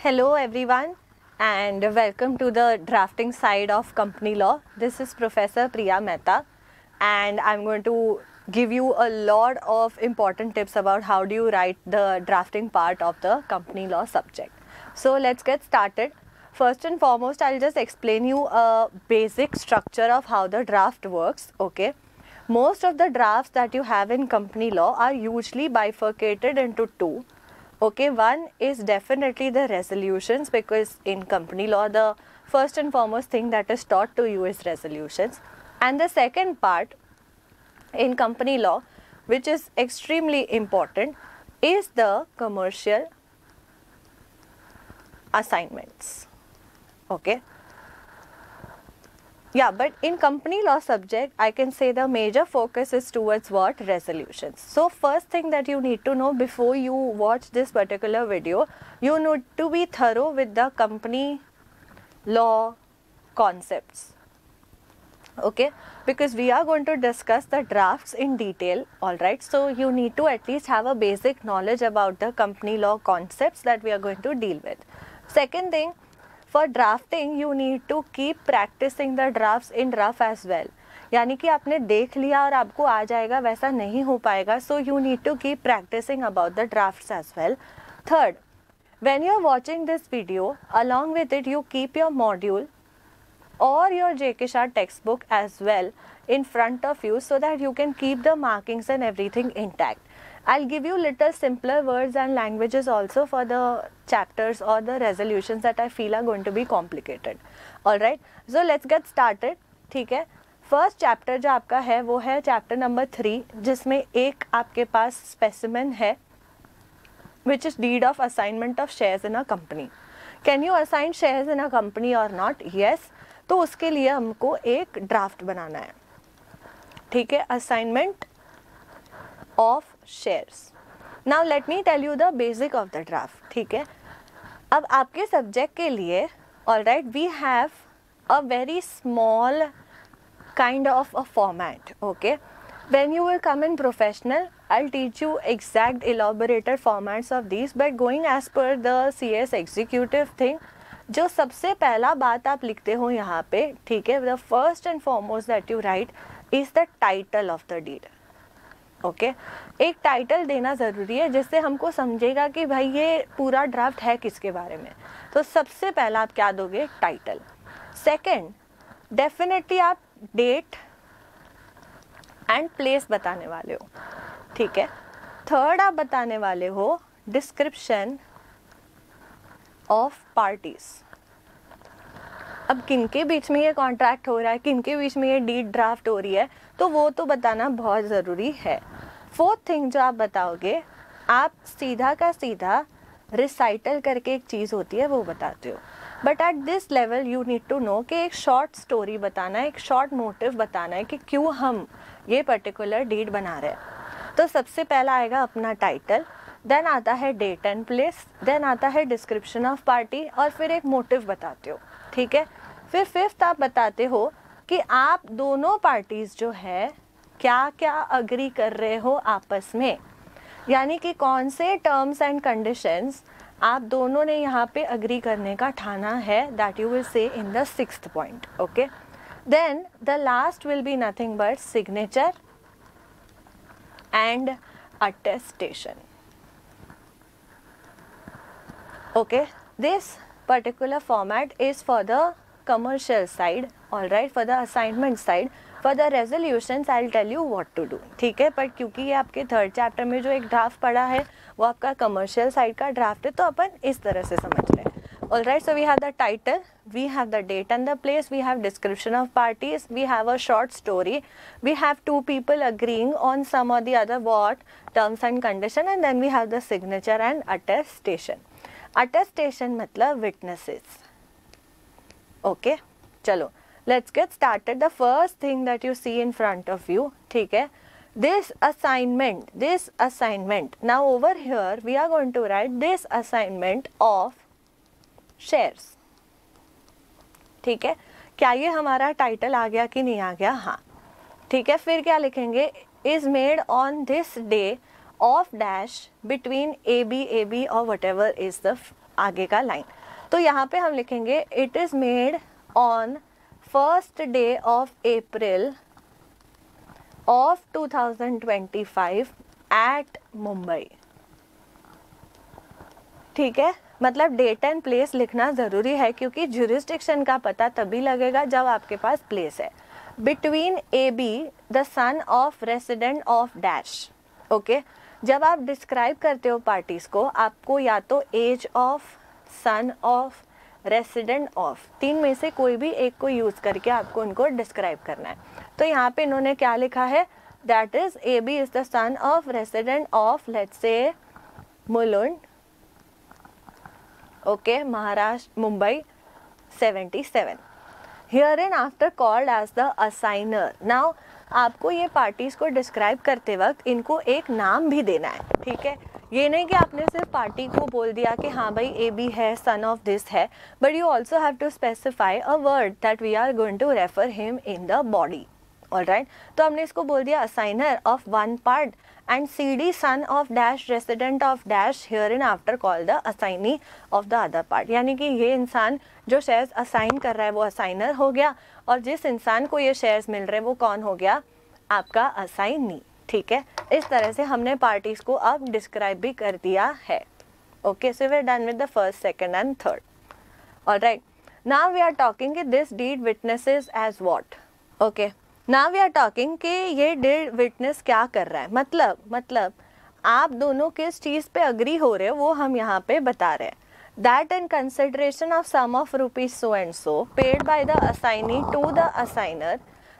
Hello everyone and welcome to the drafting side of company law. This is Professor Priya Mehta and I'm going to give you a lot of important tips about how do you write the drafting part of the company law subject. So let's get started. First and foremost, I'll just explain you a basic structure of how the draft works, okay? Most of the drafts that you have in company law are usually bifurcated into two. Okay, one is definitely the resolutions, because in company law the first and foremost thing that is taught to you is resolutions. And the second part in company law, which is extremely important, is the commercial assignments. Okay. Yeah, but in company law subject, I can say the major focus is towards what? Resolutions. So first thing that you need to know before you watch this particular video, you need to be thorough with the company law concepts. Okay, because we are going to discuss the drafts in detail, alright. So you need to at least have a basic knowledge about the company law concepts that we are going to deal with. Second thing, for drafting you need to keep practicing the drafts in rough as well. यानी कि आपने देख लिया और आपको आ जाएगा, वैसा नहीं हो पाएगा. So you need to keep practicing about the drafts as well. Third, when you are watching this video, along with it you keep your module or your JK Shah textbook as well in front of you so that you can keep the markings and everything intact. I'll give you little simpler words and languages also for the chapters or the resolutions that I feel are going to be complicated. Alright, so let's get started. ठीक है, first chapter जो आपका है वो है chapter number 3, जिसमें एक आपके पास स्पेसिमेन है which is deed of assignment of shares in a company. Can you assign shares in a company or not? Yes. तो उसके लिए हमको एक ड्राफ्ट बनाना है. ठीक है, assignment of shares. Now let me tell you the basic of the draft. ठीक है, अब आपके सब्जेक्ट के लिए alright we have a very small kind of a format. Okay, when you will come in professional, I'll teach you exact elaborated formats of these, but going as per the CS executive thing, जो सबसे पहला बात आप लिखते हो यहाँ पे, ठीक है, the first and foremost that you write is the title of the deed. Okay, एक टाइटल देना ज़रूरी है जिससे हमको समझेगा कि भाई ये पूरा ड्राफ्ट है किसके बारे में. तो सबसे पहला आप क्या दोगे? टाइटल. सेकंड, डेफिनेटली आप डेट एंड प्लेस बताने वाले हो. ठीक है. थर्ड, आप बताने वाले हो डिस्क्रिप्शन ऑफ पार्टीज. अब किनके बीच में ये कॉन्ट्रैक्ट हो रहा है, किनके बीच में ये डीड ड्राफ्ट हो रही है, तो वो तो बताना बहुत ज़रूरी है. फोर्थ थिंग जो आप बताओगे, आप सीधा का सीधा रिसाइटल करके एक चीज़ होती है वो बताते हो. But at this level you need to know कि एक शॉर्ट स्टोरी बताना है, एक शॉर्ट मोटिव बताना है कि क्यों हम ये पर्टिकुलर डीड बना रहे हैं. तो सबसे पहला आएगा अपना टाइटल, देन आता है डेट एंड प्लेस, देन आता है डिस्क्रिप्शन ऑफ पार्टी, और फिर एक मोटिव बताते हो. ठीक है. फिर फिफ्थ आप बताते हो कि आप दोनों पार्टीज़ जो है क्या क्या अग्री कर रहे हो आपस में, यानी कि कौन से टर्म्स एंड कंडीशंस आप दोनों ने यहाँ पे अग्री करने का ठाना है, that you will say in the sixth point. Okay, then the last will be nothing but signature and attestation. Okay, this particular format is for the commercial side, all right, for the assignment side. For the resolutions I'll tell you what to do. ठीक है, पर क्योंकि ये आपके third chapter में जो एक draft पड़ा है वो आपका कमर्शियल साइड का ड्राफ्ट है, तो अपन इस तरह से समझ लें. All right, so we have the title, we have the date and the place, we have description of parties, we have a short story, we have two people agreeing on some or the other what terms and condition, and then we have the signature and attestation. Attestation मतलब witnesses. Okay, चलो let's get started. The first thing that you see in front of you, ठीक है, this assignment. Now over here we are going to write this assignment of shares. ठीक है, क्या ये हमारा title आ गया कि नहीं आ गया? हाँ. ठीक है, फिर क्या लिखेंगे? Is made on this day of dash between AB or whatever is the आगे का लाइन। तो यहाँ पे हम लिखेंगे it is made on first day of April of 2025 at Mumbai. ठीक है, मतलब डेट एंड प्लेस लिखना ज़रूरी है, क्योंकि जुरिस्डिक्शन का पता तभी लगेगा जब आपके पास प्लेस है। Between A be the son of resident of dash. Okay, जब आप डिस्क्राइब करते हो पार्टीज़ को, आपको या तो age of, son of, resident of, तीन में से कोई भी एक को यूज़ करके आपको उनको डिस्क्राइब करना है। तो यहाँ पे इन्होंने क्या लिखा है, that is A B is the son of resident of let's say Mulund, okay, Maharashtra, Mumbai 77। Hereinafter called as the assignor. Now आपको ये पार्टीज़ को डिस्क्राइब करते वक्त इनको एक नाम भी देना है। ठीक है, ये नहीं कि आपने सिर्फ पार्टी को बोल दिया कि हाँ भाई ए बी है, सन ऑफ दिस है, but you also have to specify a word that we are going to refer him in the body. Alright, तो हमने इसको बोल दिया assignor of one part and C D son of dash resident of dash hereinafter call the assignee of the other part. यानी कि ये इंसान जो शेयर्स असाइन कर रहा है वो असाइनर हो गया, और जिस इंसान को ये शेयर्स मिल रहे हैं वो कौन हो गया, आपका असाइनी। ठीक है, इस तरह से हमने पार्टीज को अब डिस्क्राइब भी कर दिया है। Okay, so we are done with the first, second and third. Alright, now we are talking कि this deed witnesses as what. Okay, now we are talking कि ये डीड विटनेस क्या कर रहा है, मतलब आप दोनों किस चीज़ पे अग्री हो रहे हो वो हम यहाँ पे बता रहे हैं। That in consideration of sum of rupees so and so paid by the assignee to the assigner,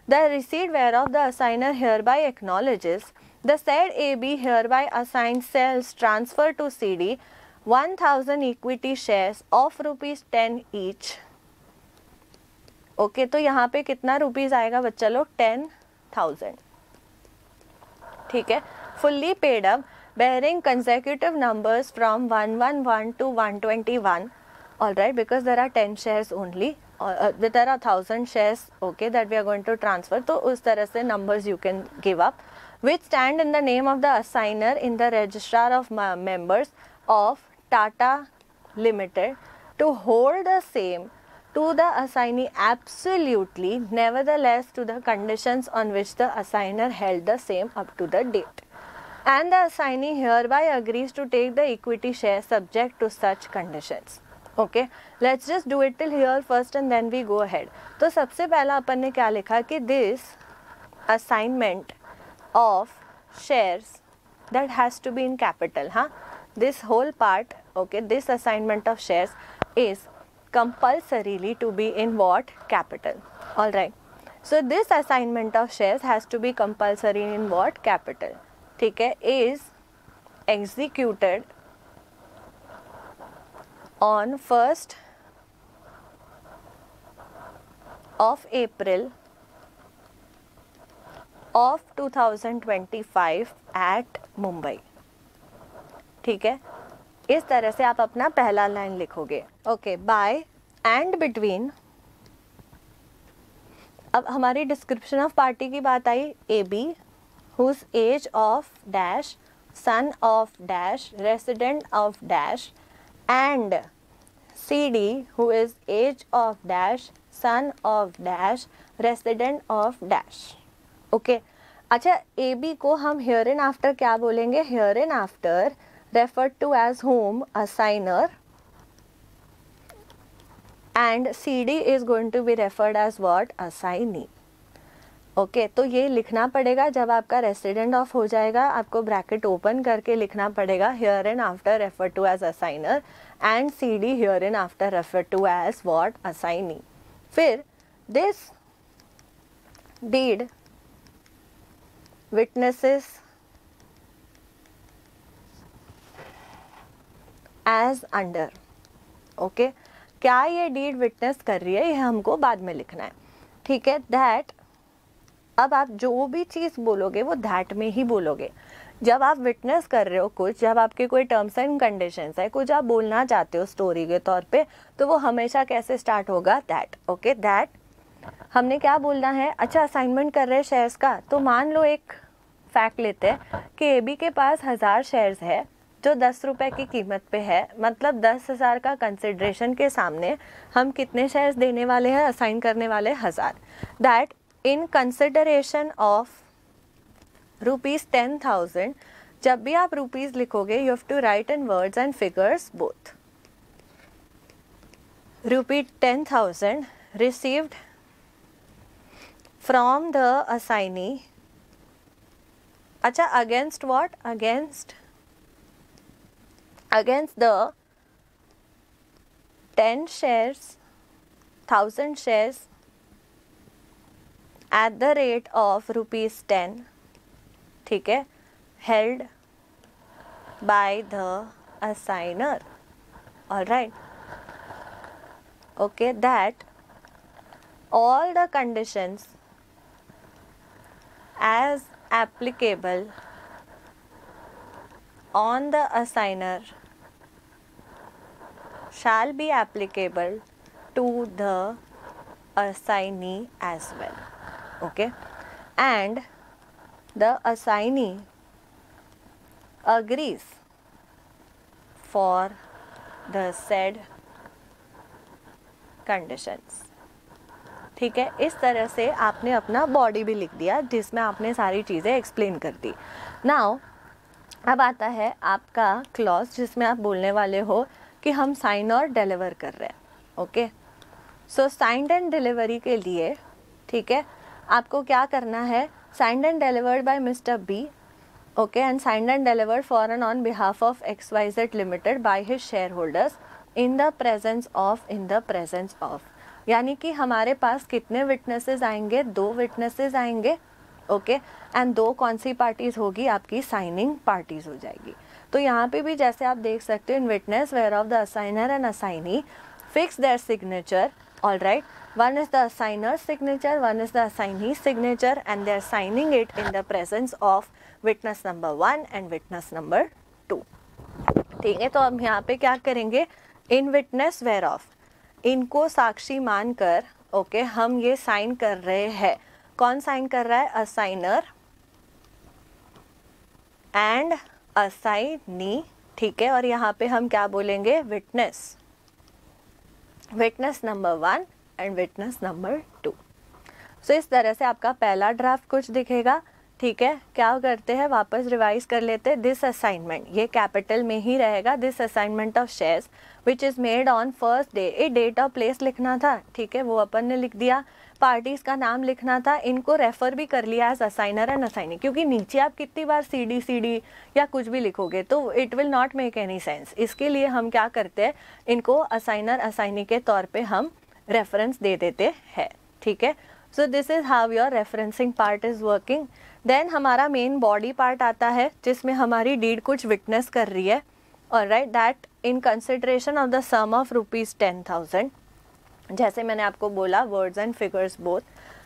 the receipt whereof the assigner hereby acknowledges, the said AB hereby assigns sells transfer to CD 1000 equity shares of rupees 10 each. Okay, तो यहाँ पे कितना rupees आएगा बच्चा लोग, 10,000। ठीक है, fully paid up bearing consecutive numbers from 111 to 121. all right, because there are 10 shares only, there are 1000 shares, okay, that we are going to transfer. तो उस तरह से numbers you can give up, which stand in the name of the assigner in the registrar of members of Tata Limited to hold the same to the assignee absolutely, nevertheless to the conditions on which the assigner held the same up to the date. And the assignee hereby agrees to take the equity share subject to such conditions. Okay, let's just do it till here first and then we go ahead. तो सबसे पहला अपन ने क्या लिखा कि this assignment of shares that has to be in capital, हाँ, this whole part, okay, this assignment of shares is compulsorily to be in what, capital. All right, so this assignment of shares has to be compulsory in what, capital. ठीक है, is executed on 1st of April of 2025 at Mumbai. ठीक है, इस तरह से आप अपना पहला लाइन लिखोगे। ओके, बाय एंड बिटवीन, अब हमारी डिस्क्रिप्शन ऑफ पार्टी की बात आई, A B whose age of dash, son of dash, resident of dash, and CD who is age of dash, son of dash, resident of dash. Okay, अच्छा, AB को हम herein after क्या बोलेंगे, herein after referred to as whom, assigner, and CD is going to be referred as what, assignee. Okay, तो ये लिखना पड़ेगा जब आपका रेसिडेंट ऑफ हो जाएगा, आपको ब्रैकेट ओपन करके लिखना पड़ेगा here and after refer to as assignor and C D here and after refer to as what, assignee. फिर this deed witnesses as under. Okay, क्या ये डीड विटनेस कर रही है ये हमको बाद में लिखना है। ठीक है, दैट, अब आप जो भी चीज़ बोलोगे वो दैट में ही बोलोगे। जब आप विटनेस कर रहे हो कुछ, जब आपके कोई टर्म्स एंड कंडीशंस है, कुछ आप बोलना चाहते हो स्टोरी के तौर पे, तो वो हमेशा कैसे स्टार्ट होगा, दैट। ओके, दैट हमने क्या बोलना है, अच्छा असाइनमेंट कर रहे हैं शेयर्स का, तो मान लो एक फैक्ट लेते हैं कि ए बी के पास 1000 शेयर्स है जो 10 रुपये की कीमत पे है, मतलब 10,000 का कंसिडरेशन के सामने हम कितने शेयर्स देने वाले हैं, असाइन करने वाले 1000. दैट इन कंसिडरेशन ऑफ ₹10,000, जब भी आप रुपीज़ लिखोगे you have to write in words and figures both. ₹10,000 received from the assignee. अच्छा, against what? Against the 10 shares, 1000 shares at the rate of ₹10, ठीक है, held by the assigner. All right. Okay, that all the conditions as applicable on the assigner shall be applicable to the assignee as well. Okay, and the assignee agrees for the said conditions. ठीक है, इस तरह से आपने अपना body भी लिख दिया जिसमें आपने सारी चीज़ें एक्सप्लेन कर दी. नाउ अब आता है आपका क्लॉज जिसमें आप बोलने वाले हो कि हम साइन और डिलीवर कर रहे हैं. Okay, so signed and delivery के लिए, ठीक है, आपको क्या करना है, signed and delivered by mister B, okay, and signed and delivered for and on behalf of XYZ limited by his shareholders in the presence of. यानी कि हमारे पास कितने विटनेसेस आएंगे, 2 विटनेसेस आएंगे. ओके, एंड 2 कौन सी पार्टीज होगी, आपकी signing parties हो जाएगी. तो यहाँ पे भी जैसे आप देख सकते हो, in witness whereof the assignor and assignee fix their signature. All right, one is the assigner's signature, one is the assignee's signature, and they are signing it in the presence of witness number 1 and witness number 2. ठीक है, तो अब यहाँ पे क्या करेंगे, इन witness where of, इनको साक्षी मानकर, ओके, हम ये साइन कर रहे हैं. कौन साइन कर रहा है, असाइनर एंड असाइनी. ठीक है, और यहाँ पे हम क्या बोलेंगे, witness number 1 and witness number 2. सो इस तरह से आपका पहला ड्राफ्ट कुछ दिखेगा. ठीक है, क्या करते हैं, वापस रिवाइज कर लेते हैं. दिस असाइनमेंट, ये कैपिटल में ही रहेगा. This assignment of shares which is made on first day. ये डेट और प्लेस लिखना था, ठीक है, वो अपन ने लिख दिया. पार्टीज का नाम लिखना था, इनको रेफर भी कर लिया एज असाइनर एंड असाइनी, क्योंकि नीचे आप कितनी बार CD या कुछ भी लिखोगे तो it will not make any sense. इसके लिए हम क्या करते हैं, इनको असाइनर असाइनी के तौर पे हम रेफरेंस दे देते हैं. ठीक है, so this is how your referencing part is working. Then हमारा मेन बॉडी पार्ट आता है जिसमें हमारी डीड कुछ विटनेस कर रही है. Alright, that in consideration of the sum of ₹10,000, जैसे मैंने आपको बोला, words and figures both,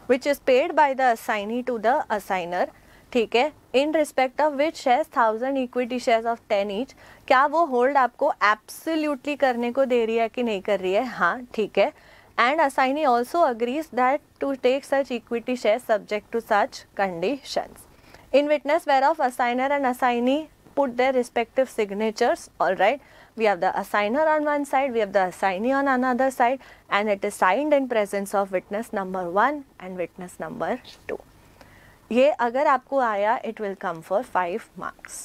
which is paid by the assignee to the assignor. ठीक है, in respect of which shares 1000 equity shares of 10 each. क्या वो होल्ड आपको absolutely करने को दे रही है कि नहीं कर रही है, हाँ, ठीक है. And assignee also agrees that to take such equity shares subject to such conditions. In witness whereof assigner and assignee put their respective signatures. All right, we have the assigner on one side, we have the assignee on another side, and it is signed in presence of witness number 1 and witness number 2. ये अगर आपको आया, it will come for 5 marks.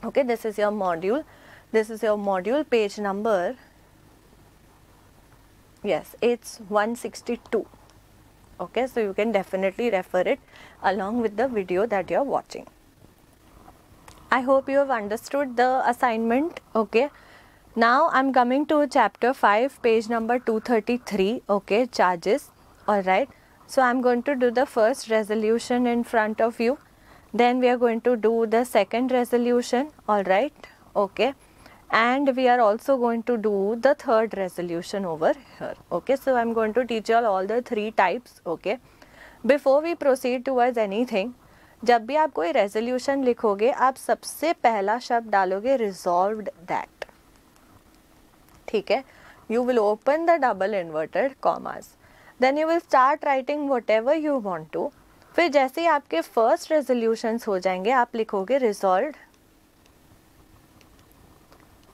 Okay, this is your module. This is your module page number. Yes, it's 162. Okay, so you can definitely refer it along with the video that you are watching. I hope you have understood the assignment. Okay, now I'm coming to chapter 5, page number 233. Okay, charges. All right, so I'm going to do the first resolution in front of you. Then we are going to do the second resolution. All right, okay. And we are also going to do the third resolution over here. Okay, so I'm going to teach you all the 3 types. Okay, before we proceed towards anything, जब भी आप कोई resolution लिखोगे, आप सबसे पहला शब्द डालोगे resolved that. ठीक है, you will open the double inverted commas. Then you will start writing whatever you want to. फिर जैसे ही आपके first resolutions हो जाएंगे, आप लिखोगे resolved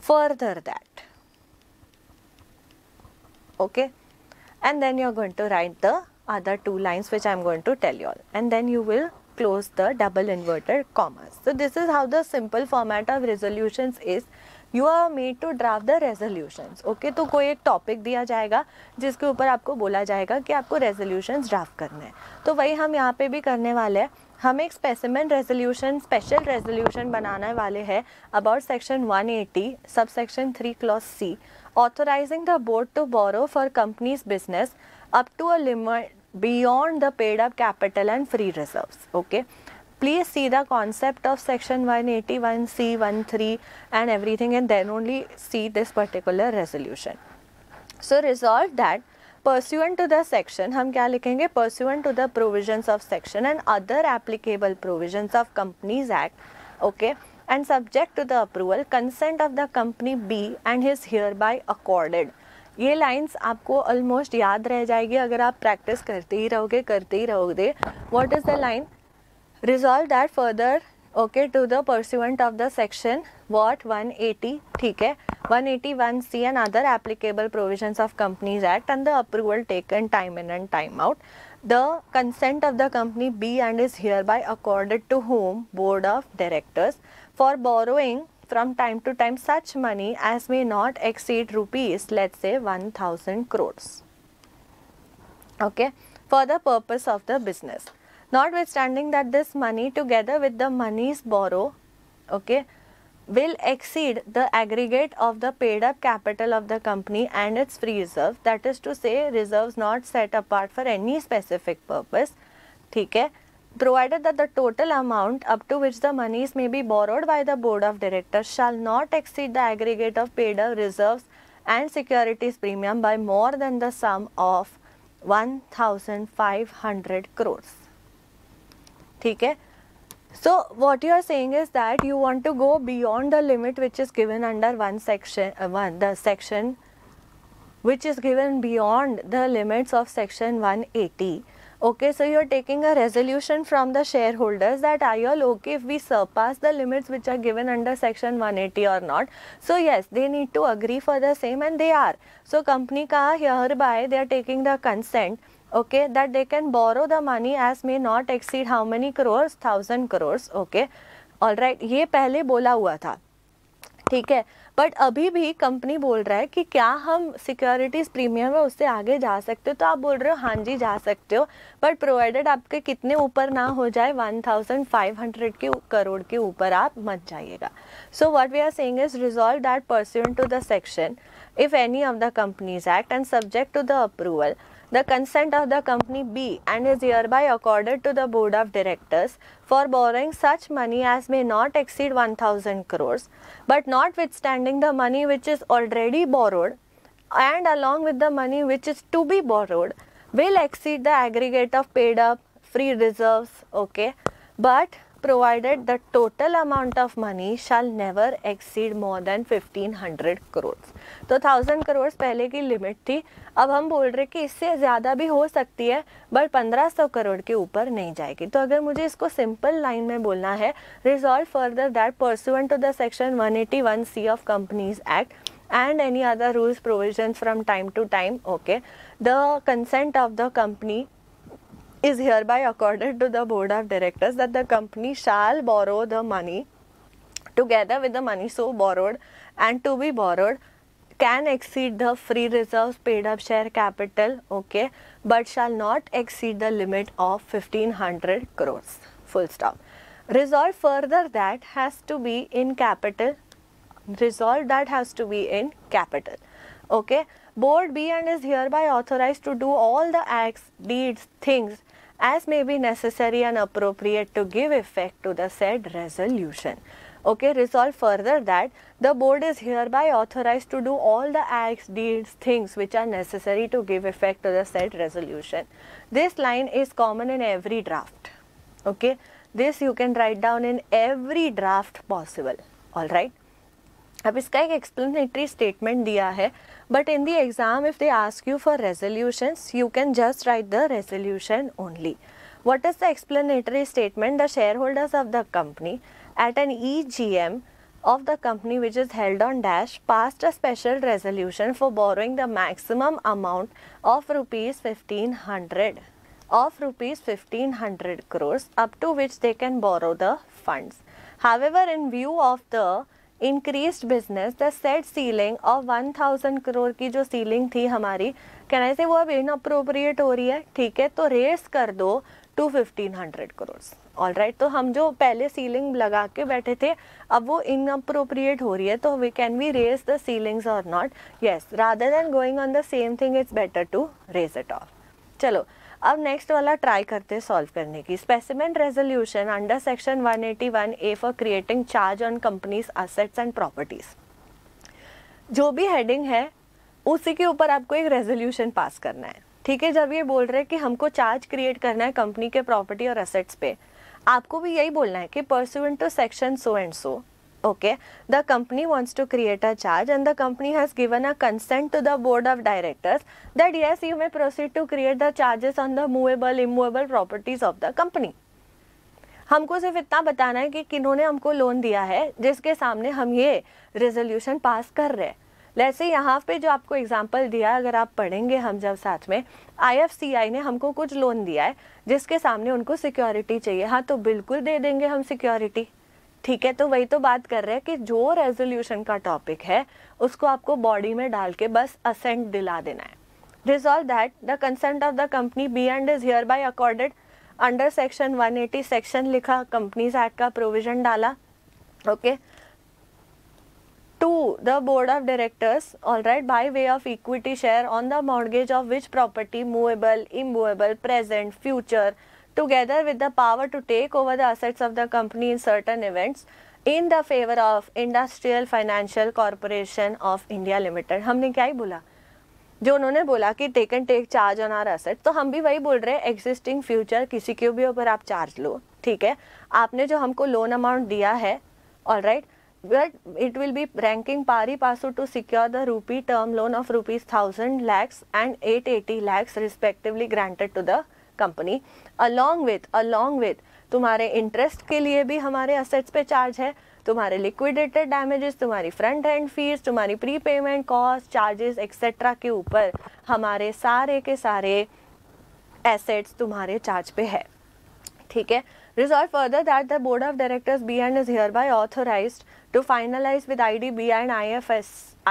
further that. Okay, and then you're going to write the other two lines which I'm going to tell you all, and then you will close the double inverted commas. So this is how the simple format of resolutions is. You are made to draft the resolutions. Okay, तो कोई एक topic दिया जाएगा जिसके ऊपर आपको बोला जाएगा कि आपको रेजोल्यूशंस ड्राफ्ट करने हैं, तो वही हम यहाँ पे भी करने वाले हैं. हम एक स्पेसिमेन रेजोल्यूशन, स्पेशल रेजोल्यूशन बनाने वाले हैं about section 180 sub section 3 clause C, authorising the board to borrow for company's business up to a limit beyond the paid up capital and free reserves. Okay, please see the concept of section 181C 13 and everything, and then only see this particular resolution. So resolve that pursuant to the section, हम क्या लिखेंगे, pursuant to the provisions of section and other applicable provisions of Companies Act, okay, and subject to the approval, consent of the company B and is hereby accorded. ये lines आपको almost याद रह जाएगी अगर आप प्रैक्टिस करते ही रहोगे. What is the line? Resolve that further, okay, to the pursuant of the section what 180, ठीक है, 181C and other applicable provisions of companies act and the approval taken time in and time out, the consent of the company be and is hereby accorded to home board of directors for borrowing from time to time such money as may not exceed rupees, let's say 1000 crores, okay, for the purpose of the business, notwithstanding that this money together with the monies borrowed, okay, will exceed the aggregate of the paid up capital of the company and its free reserve, that is to say reserves not set apart for any specific purpose, ठीक है, provided that the total amount up to which the monies may be borrowed by the board of directors shall not exceed the aggregate of paid up reserves and securities premium by more than the sum of 1500 crores. ठीक है, so what you are saying is that you want to go beyond the limit which is given under one section, the section which is given beyond the limits of section 180. Okay, so you are taking a resolution from the shareholders that are you all okay if we surpass the limits which are given under section 180 or not. So yes, they need to agree for the same, and they are. So company ka hereby they are taking the consent, okay, that they can borrow the money as may not exceed how many crores, 1000 crores. Okay, all right, ये पहले बोला हुआ था, ठीक है, but अभी भी company बोल रहा है कि क्या हम सिक्योरिटीज़ प्रीमियम है उससे आगे जा सकते हो, तो आप बोल रहे हो हाँ जी जा सकते हो, बट प्रोवाइडेड आपके कितने ऊपर ना हो जाए, 1500 करोड़ के ऊपर आप मत जाइएगा. So what we are saying is resolve that pursuant to the section if any of the Companies Act and subject to the approval, the consent of the company B and is hereby accorded to the board of directors for borrowing such money as may not exceed 1000 crores, but notwithstanding the money which is already borrowed and along with the money which is to be borrowed will exceed the aggregate of paid up free reserves, okay, but provided the total amount of money shall never exceed more than 1500 crores. तो 1000 करोड़ पहले की limit थी, अब हम बोल रहे कि इससे ज़्यादा भी हो सकती है बट 1500 करोड़ के ऊपर नहीं जाएगी. तो अगर मुझे इसको सिंपल लाइन में बोलना है, resolve further that pursuant to the section 181C of companies Act and any other rules provisions from time to time, okay, the consent of the company is hereby accorded to the board of directors that the company shall borrow the money together with the money so borrowed and to be borrowed can exceed the free reserves paid up share capital, okay, but shall not exceed the limit of 1500 crores, full stop. Resolve further that has to be in capital, resolve that has to be in capital, okay. Board B and is hereby authorized to do all the acts, deeds, things as may be necessary and appropriate to give effect to the said resolution. Okay, resolve further that the board is hereby authorized to do all the acts, deeds, things which are necessary to give effect to the said resolution. This line is common in every draft. Okay, this you can write down in every draft possible. All right. अब इसका एक explanatory statement दिया है, but in the exam if they ask you for resolutions you can just right the resolution only. What is the explanatory statement? The share holders of the company at an EGM of the company which is held on dash passed a special resolution for borrowing the maximum amount of rupees 1500 crores up to which they can borrow the funds. However, in view of the increased business, the said ceiling of 1000 crore की जो ceiling थी हमारी, can I say वो अब inappropriate हो रही है, ठीक है, तो raise कर दो to 1500 crores. ऑल राइट, तो हम जो पहले सीलिंग लगा के बैठे थे अब वो इनअप्रोप्रिएट हो रही है, तो we can we raise the ceilings और not? Yes, rather than going on the same thing it's better to raise it off. चलो अब नेक्स्ट वाला ट्राई करते हैं सॉल्व करने की. Specimen resolution under section 181A for creating charge on companies assets and properties. जो भी heading है उसी के ऊपर आपको एक रेजोल्यूशन पास करना है, ठीक है. जब ये बोल रहे हैं कि हमको चार्ज क्रिएट करना है कंपनी के प्रॉपर्टी और असेट्स पे, आपको भी यही बोलना है कि pursuant to section so and so, okay, the company wants to create a charge and the company has given a consent to the board of directors that yes, you may proceed to create the charges on the movable immovable properties of the company. हमको सिर्फ इतना बताना है कि किन्होंने हमको loan दिया है जिसके सामने हम ये रेजोल्यूशन पास कर रहे हैं. वैसे यहाँ पे जो आपको एग्जांपल दिया, अगर आप पढ़ेंगे हम जब साथ में, IFCI ने हमको कुछ लोन दिया है जिसके सामने उनको सिक्योरिटी चाहिए. हाँ, तो बिल्कुल दे देंगे हम सिक्योरिटी, ठीक है. तो वही तो बात कर रहे हैं कि जो रेजोल्यूशन का टॉपिक है उसको आपको बॉडी में डाल के बस असेंट दिला देना है. Resolve that the consent of the company be and is hereby accorded under section 180 section लिखा, कंपनीज एक्ट का प्रोविजन डाला, okay, to the board of directors, all right, by way of equity share on the mortgage of which property, movable, immovable, present, future, together with the power to take over the assets of the company in certain events in the favor of Industrial Financial Corporation of India Limited. हमने क्या ही बोला, जो उन्होंने बोला कि take and take charge on our asset, तो हम भी वही बोल रहे हैं, एग्जिस्टिंग फ्यूचर किसी के भी ऊपर आप चार्ज लो, ठीक है. आपने जो हमको लोन अमाउंट दिया है, all right, but it will be ranking pari passu to secure the rupee term loan of rupees 1000 lakhs and 880 lakhs respectively granted to the company, along with तुम्हारे इंटरेस्ट के लिए भी हमारे असेट्स पे charge है, तुम्हारे लिक्विडेटेड डैमेजेस, तुम्हारी front end fees, तुम्हारी pre payment cost, charges etcetera के ऊपर हमारे सारे के सारे एसेट्स तुम्हारे चार्ज पे है, ठीक है. Resolve further that the board of directors be and is hereby authorized to finalize with IDBI and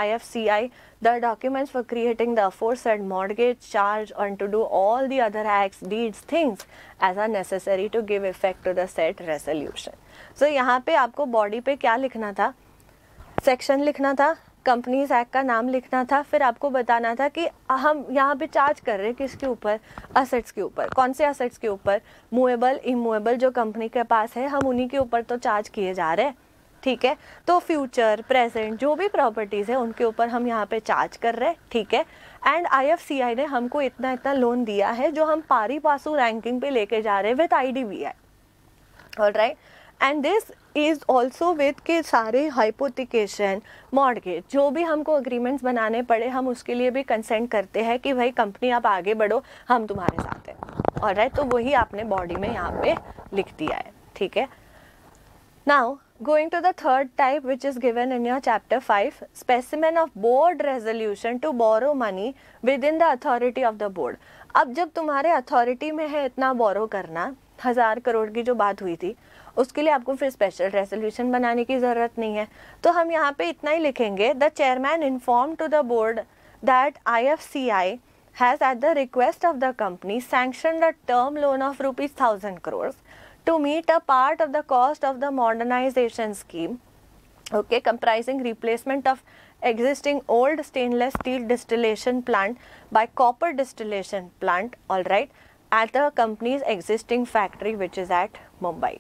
IFCI the documents for creating the aforesaid mortgage charge and to do all the other acts, deeds, things as are necessary to give effect to the said resolution. So यहाँ पे आपको body पे क्या लिखना था, section लिखना था, companies Act का नाम लिखना था, फिर आपको बताना था कि हम यहाँ पे चार्ज कर रहे हैं किसके ऊपर, असेट्स के ऊपर. कौन से असेट्स के ऊपर? मूवेबल, इमूवेबल जो कंपनी के पास है हम उन्हीं के ऊपर तो चार्ज किए जा रहे हैं, ठीक है. तो फ्यूचर, प्रेजेंट जो भी प्रॉपर्टीज है उनके ऊपर हम यहाँ पे चार्ज कर रहे हैं, ठीक है. एंड IFCI ने हमको इतना इतना लोन दिया है जो हम पारी पासू रैंकिंग पे लेके जा रहे हैं with IDBI, all right. And this is also with के सारे हाइपोथिकेशन, मॉर्गेज, जो भी हमको अग्रीमेंट्स बनाने पड़े हम उसके लिए भी कंसेंट करते हैं कि भाई कंपनी आप आगे बढ़ो, हम तुम्हारे साथ हैं, ऑल राइट. तो वही आपने बॉडी में यहाँ पे लिख दिया है, ठीक है. Now going to the third type which is given in your chapter 5, specimen of board resolution to borrow money within the authority of the board. अब जब तुम्हारे अथॉरिटी में है इतना बोरो करना, 1000 करोड़ की जो बात हुई थी, उसके लिए आपको फिर स्पेशल रेजोल्यूशन बनाने की ज़रूरत नहीं है. तो हम यहाँ पे इतना ही लिखेंगे, the chairman inform to the board that IFCI has at the request of the company sanctioned a term loan of rupees 1000 crores to meet a part of the cost of the modernization scheme, okay, comprising replacement of existing old stainless steel distillation plant by copper distillation plant, all right, at the company's existing factory which is at Mumbai.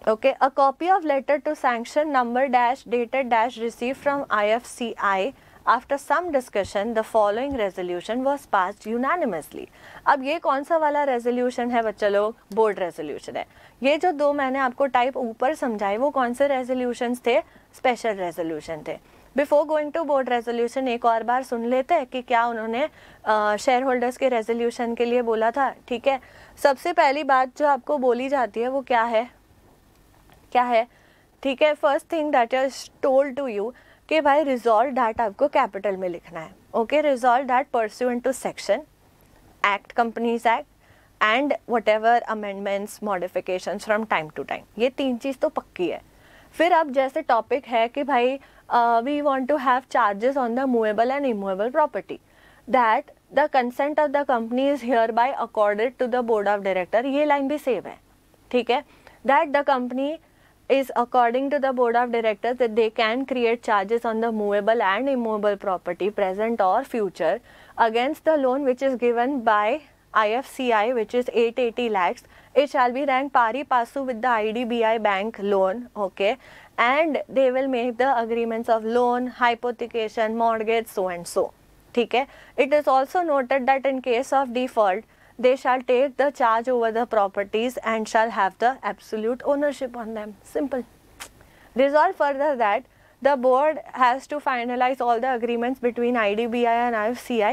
Okay, a copy of letter to sanction number dash dated dash received from IFCI. After some discussion, the following resolution was passed unanimously. अब ये कौन सा वाला resolution है बच्चा लोग? Board resolution है. ये जो दो मैंने आपको टाइप ऊपर समझाए वो कौन से रेजोल्यूशंस थे? स्पेशल रेजोल्यूशन थे. Before going to board resolution एक और बार सुन लेते हैं कि क्या उन्होंने शेयर होल्डर्स के रेजोल्यूशन के लिए बोला था, ठीक है. सबसे पहली बात जो आपको बोली जाती है वो क्या है? क्या है ठीक है, first thing that is told to you कि भाई रिजॉल्व दैट आपको कैपिटल में लिखना है. Okay, resolve that pursuant to section act, companies act and whatever amendments modifications from time to time. ये 3 चीज़ तो पक्की है. फिर अब जैसे टॉपिक है कि भाई we want to have charges on the movable and immovable property, that the consent of the company is hereby accorded to the board of director. ये लाइन भी सेम है, ठीक है. That the company is according to the board of directors that they can create charges on the movable and immovable property present or future against the loan which is given by IFCI, which is 880 lakhs. It shall be ranked pari passu with the IDBI bank loan, okay, and they will make the agreements of loan, hypothecation, mortgage, so and so. ठीक है. It is also noted that in case of default they shall take the charge over the properties and shall have the absolute ownership on them. Simple. Resolve further that the board has to finalize all the agreements between IDBI and IFCI,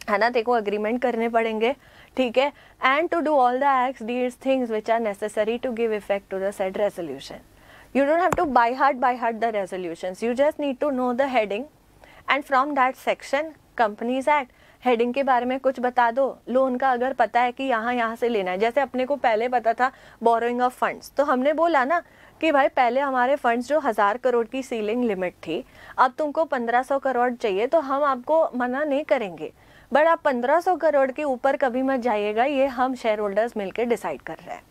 है ना, देखो agreement करने पड़ेंगे, ठीक है, and to do all the acts, deeds, things which are necessary to give effect to the said resolution. You don't have to by heart the resolutions. You just need to know the heading, and from that section, Companies Act, heading के बारे में कुछ बता दो. Loan का अगर पता है कि यहाँ से लेना है, जैसे अपने को पहले पता था बोरोइंग ऑफ फंड्स, तो हमने बोला ना कि भाई पहले हमारे फंड्स जो 1000 करोड़ की सीलिंग लिमिट थी, अब तुमको 1500 करोड़ चाहिए तो हम आपको मना नहीं करेंगे, बट आप 1500 करोड़ के ऊपर कभी मत जाइएगा, ये हम शेयर होल्डर्स मिलकर डिसाइड कर रहे हैं.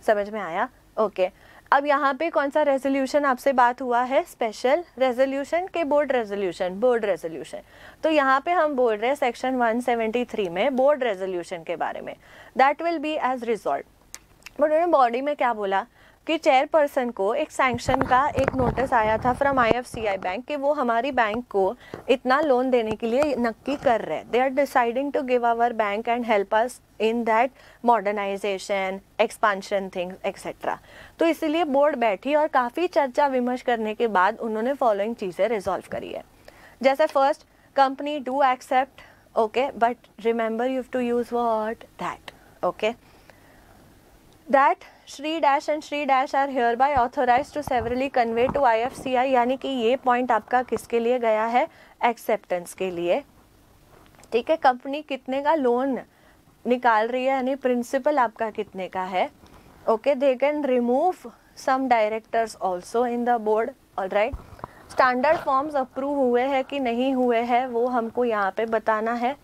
समझ में आया? ओके. अब यहाँ पे कौन सा रेजोल्यूशन आपसे बात हुआ है? स्पेशल रेजोल्यूशन के बोर्ड रेजोल्यूशन, बोर्ड रेजोल्यूशन. तो यहाँ पे हम बोल रहे हैं सेक्शन 173 में बोर्ड रेजोल्यूशन के बारे में, that will be as resolve. But उन्होंने बॉडी में क्या बोला कि चेयरपर्सन को एक सैंक्शन का एक नोटिस आया था फ्रॉम IFCI बैंक कि वो हमारी बैंक को इतना लोन देने के लिए नक्की कर रहे हैं. They are deciding to give our bank and help us in that modernisation, expansion things etcetera. तो इसीलिए बोर्ड बैठी और काफ़ी चर्चा विमर्श करने के बाद उन्होंने फॉलोइंग चीज़ें रिजॉल्व करी है. जैसे first, company do accept, okay, but remember you have to use what, that, okay, that Shri Dash and Shri Dash are hereby authorized to severally convey to IFCI. यानी कि ये पॉइंट आपका किसके लिए गया है? एक्सेप्टेंस के लिए. ठीक है. कंपनी कितने का लोन निकाल रही है, यानी प्रिंसिपल आपका कितने का है. Okay. They can remove some directors also in the board. Alright. Standard forms approve हुए हैं कि नहीं हुए हैं वो हमको यहाँ पे बताना है.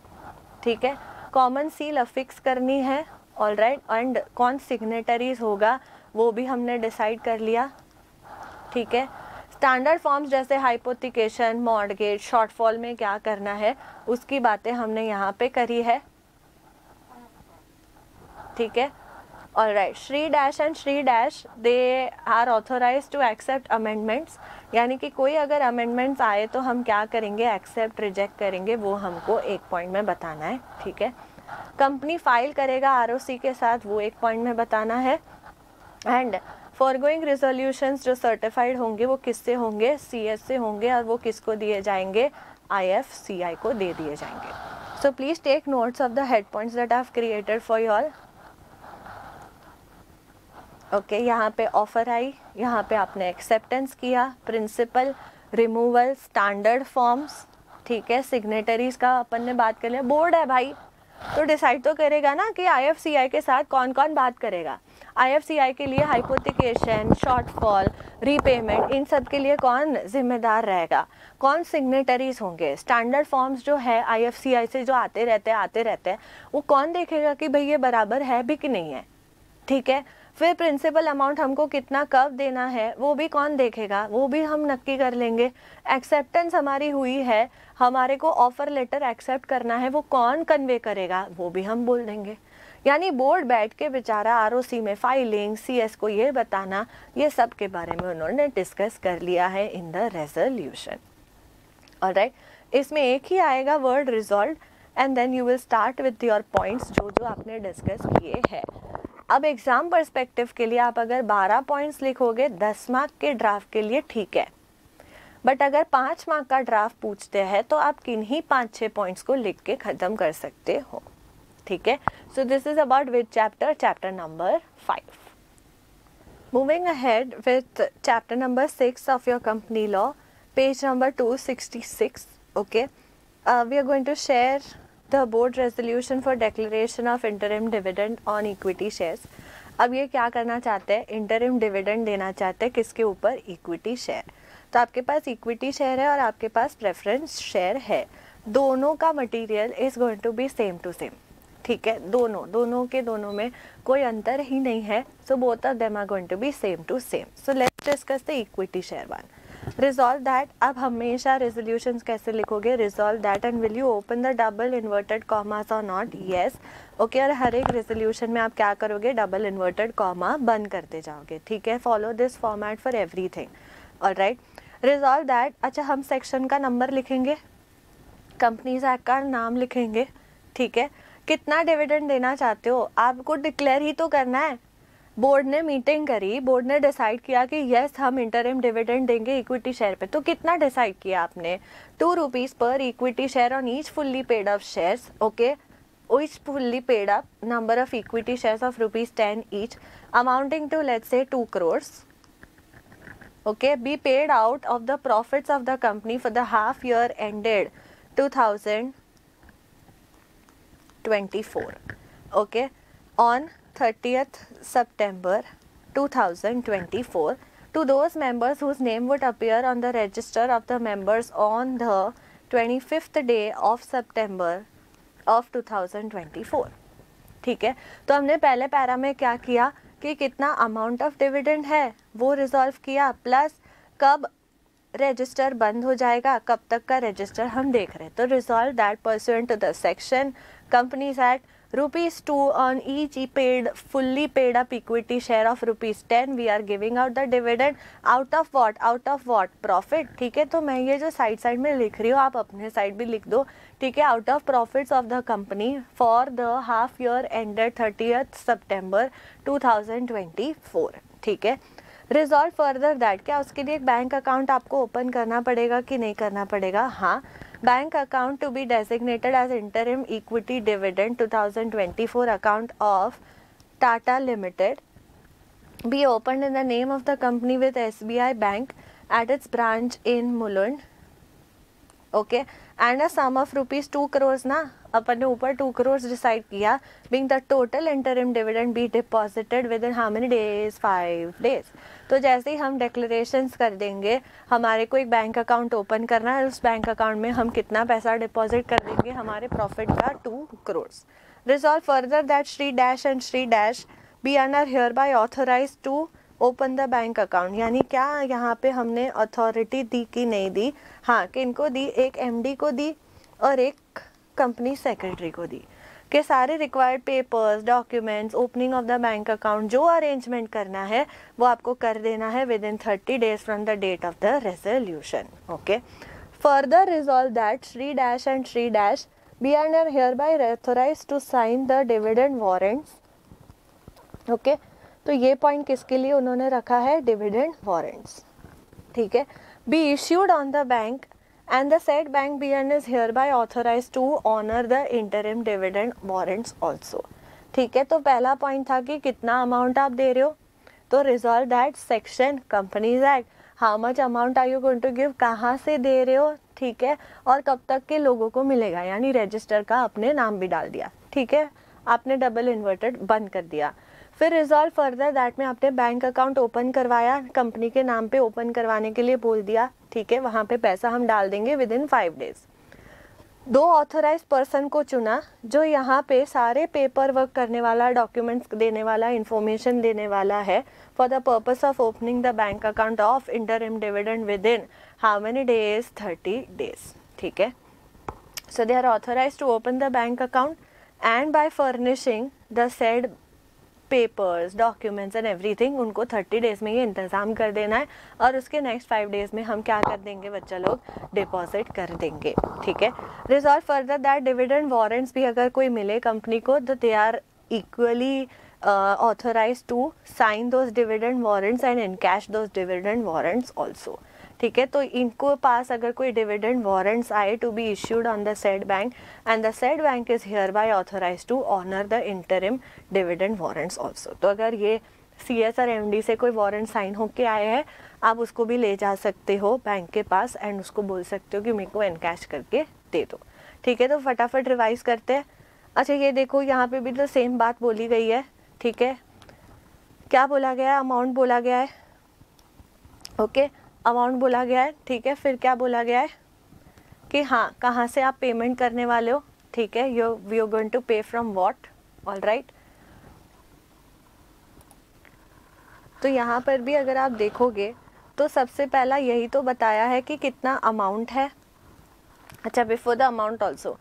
ठीक है. कॉमन सील अफिक्स करनी है. ऑलराइट. एंड कौन सिग्नेटरीज होगा वो भी हमने डिसाइड कर लिया. ठीक है. स्टैंडर्ड फॉर्म्स जैसे हाइपोथिकेशन, मॉर्गेज, शॉर्टफॉल में क्या करना है उसकी बातें हमने यहाँ पे करी है. ठीक है. Alright. Shri dash and Shri dash they are authorise to accept amendments, यानी कि कोई अगर अमेंडमेंट्स आए तो हम क्या करेंगे, एक्सेप्ट रिजेक्ट करेंगे, वो हमको एक पॉइंट में बताना है. ठीक है. कंपनी फाइल करेगा ROC के साथ, वो एक पॉइंट में बताना है. एंड फॉरगोइंग रिजोल्यूशंस जो सर्टिफाइड होंगे वो किससे होंगे? CS से होंगे, और वो किसको दिए जाएंगे? IFCI को दे दिए जाएंगे. So please take notes of the head points that I have created for you all. Okay. यहाँ पे ऑफर आई, यहाँ पे आपने एक्सेप्टेंस किया, प्रिंसिपल, रिमूवल, स्टैंडर्ड फॉर्म्स. ठीक है. सिग्नेटरीज का अपन ने बात कर लिया. बोर्ड है भाई तो डिसाइड तो करेगा ना कि IFCI के साथ कौन कौन बात करेगा. IFCI के लिए हाइपोथिकेशन, शॉर्टफॉल, रीपेमेंट, इन सब के लिए कौन जिम्मेदार रहेगा, कौन सिग्नेटरीज होंगे. स्टैंडर्ड फॉर्म्स जो है IFCI से जो आते रहते हैं वो कौन देखेगा कि भाई ये बराबर है भी कि नहीं है. ठीक है. फिर प्रिंसिपल अमाउंट हमको कितना कब देना है वो भी कौन देखेगा, वो भी हम नक्की कर लेंगे. एक्सेप्टेंस हमारी हुई है, हमारे को ऑफर लेटर एक्सेप्ट करना है, वो कौन कन्वे करेगा वो भी हम बोल देंगे. यानी बोर्ड बैठ के बेचारा ROC में फाइलिंग, CS को ये बताना, ये सब के बारे में उन्होंने डिस्कस कर लिया है इन द रेजोल्यूशन. ऑलराइट. इसमें एक ही आएगा word resolve, and then you will start with your points जो जो आपने डिस्कस किए हैं. अब एग्जाम पर्सपेक्टिव के लिए आप अगर 12 पॉइंट्स लिखोगे 10 मार्क के ड्राफ्ट के लिए ठीक है, बट अगर 5 मार्क का ड्राफ्ट पूछते हैं तो आप किन्हीं 5-6 पॉइंट्स को लिख के ख़त्म कर सकते हो. ठीक है. So this is about which chapter? Chapter number 5. Moving ahead with chapter number 6 of your company law, page number 266. Okay, we are going to share the board resolution for declaration of interim dividend on equity shares. अब ये क्या करना चाहते हैं, interim dividend देना चाहते हैं किसके ऊपर, इक्विटी शेयर. तो आपके पास इक्विटी शेयर है और आपके पास प्रेफरेंस शेयर है, दोनों का material is going to be same to same. ठीक है, दोनों में कोई अंतर ही नहीं है. So both of them are going to be same to same. So let's discuss the equity share one. Resolve that. अब हमेशा रेजोल्यूशंस कैसे लिखोगे, resolve that and will you open the double inverted commas और not, yes. Okay, और हर एक resolution में आप क्या करोगे, डबल इन्वर्टेड कॉमा बंद करते जाओगे. ठीक है, follow this format for everything. Alright, resolve that. अच्छा, हम सेक्शन का नंबर लिखेंगे, कंपनीज एक्ट का नाम लिखेंगे. ठीक है, कितना डिविडेंड देना चाहते हो आपको डिक्लेयर ही तो करना है. बोर्ड ने मीटिंग करी, बोर्ड ने डिसाइड किया कि यस हम इंटरिम डिविडेंड देंगे इक्विटी शेयर पे. तो कितना डिसाइड किया आपने, 2 rupees per equity share on each fully paid up shares. Okay, each fully paid up number of equity shares of ₹10 each amounting to let's say 2 crores. Okay, be paid out of the profits of the company for the half year ended 2024. Okay, on 30th September 2024 to those members whose name would appear on the register of the members on the 25th day of September of 2024. ठीक है, तो हमने पहले para में क्या किया कि कितना अमाउंट ऑफ डिविडेंड है वो रिजॉल्व किया, प्लस कब रजिस्टर बंद हो जाएगा, कब तक का रजिस्टर हम देख रहे हैं. तो resolve that pursuant to the section Companies Act ₹2 on each paid fully paid up equity share of ₹10 we are giving out the dividend out of what profit. ठीक है, तो मैं ये जो साइड में लिख रही हूँ आप अपने साइड भी लिख दो. ठीक है, out of profits of the company for the half year ended 30th September 2024. ठीक है, रिजॉल्व फर्दर दैट. क्या उसके लिए एक बैंक अकाउंट आपको ओपन करना पड़ेगा कि नहीं करना पड़ेगा, हाँ. Bank account to be designated as interim equity dividend 2024 account of Tata Limited be opened in the name of the company with SBI Bank at its branch in Mulund. Okay, and a sum of ₹2 crores ना, अपन ने ऊपर 2 crores decide किया. being the total interim dividend be deposited within how many days, 5 days. तो जैसे ही हम declarations कर देंगे, हमारे को एक बैंक अकाउंट ओपन करना है, उस बैंक अकाउंट में हम कितना पैसा डिपॉजिट कर देंगे, हमारे प्रॉफिट का 2 crores. Resolve further that Shri dash and Shri dash be are hereby authorise to open the bank account. यानी क्या यहाँ पे हमने अथॉरिटी दी कि नहीं दी, हाँ, किनको दी, एक MD को दी और एक कंपनी सेक्रेटरी को दी, के सारे required papers, documents, opening of the bank account, जो अरेंजमेंट करना है वो आपको कर देना है within 30 days from the date of the resolution. Okay, further resolve that Shri dash and Shri dash be are hereby authorise to sign the dividend warrants. Okay, तो ये पॉइंट किसके लिए उन्होंने रखा है, डिविडेंड वारंट्स. ठीक है, B issued on the bank and the said bank BN is hereby authorized to honor the interim dividend warrants also. ठीक है, तो पहला पॉइंट था कि कितना अमाउंट आप दे रहे हो, तो resolve that section Companies Act how much amount are you going to give, कहाँ से दे रहे हो. ठीक है, और कब तक के लोगों को मिलेगा, यानी रजिस्टर का अपने नाम भी डाल दिया. ठीक है, आपने डबल इन्वर्टेड बंद कर दिया. फिर रिजॉल्व फर्दर दैट में आपने बैंक अकाउंट ओपन करवाया, कंपनी के नाम पे ओपन करवाने के लिए बोल दिया. ठीक है, वहाँ पे पैसा हम डाल देंगे within 5 days. 2 authorise person को चुना जो यहाँ पे सारे पेपर वर्क करने वाला, डॉक्यूमेंट्स देने वाला, इंफॉर्मेशन देने वाला है for the purpose of opening the bank account of interim dividend within how many days, 30 days. ठीक है, so they are authorise to open the bank account and by furnishing the said papers, documents and everything, उनको 30 days में ये इंतज़ाम कर देना है और उसके नेक्स्ट 5 days में हम क्या कर देंगे, बच्चा लोग डिपॉजिट कर देंगे. ठीक है, resolve further that dividend warrants भी अगर कोई मिले कंपनी को तो they are equally authorized to sign those dividend warrants and encash those dividend warrants also. ठीक है, तो इनको पास अगर कोई डिविडेंड वारंट्स आए to be issued on the said bank and the said bank is hereby authorise to honour the interim dividend warrants also. तो अगर ये CS और MD से कोई वारंट साइन होके आए हैं, आप उसको भी ले जा सकते हो बैंक के पास एंड उसको बोल सकते हो कि मेरे को एनकैश करके दे दो। ठीक है, तो फटाफट रिवाइज करते हैं। अच्छा ये देखो यहाँ पे भी तो सेम बात बोली गई है। ठीक है, क्या बोला गया है? अमाउंट बोला गया है। ओके, अमाउंट बोला गया है। ठीक है, फिर क्या बोला गया है कि हाँ कहाँ से आप पेमेंट करने वाले हो। ठीक है, वी आर गोइंग टू पे फ्रॉम व्हाट। ऑल राइट, तो यहाँ पर भी अगर आप देखोगे तो सबसे पहला यही तो बताया है कि कितना अमाउंट है। अच्छा, before the amount also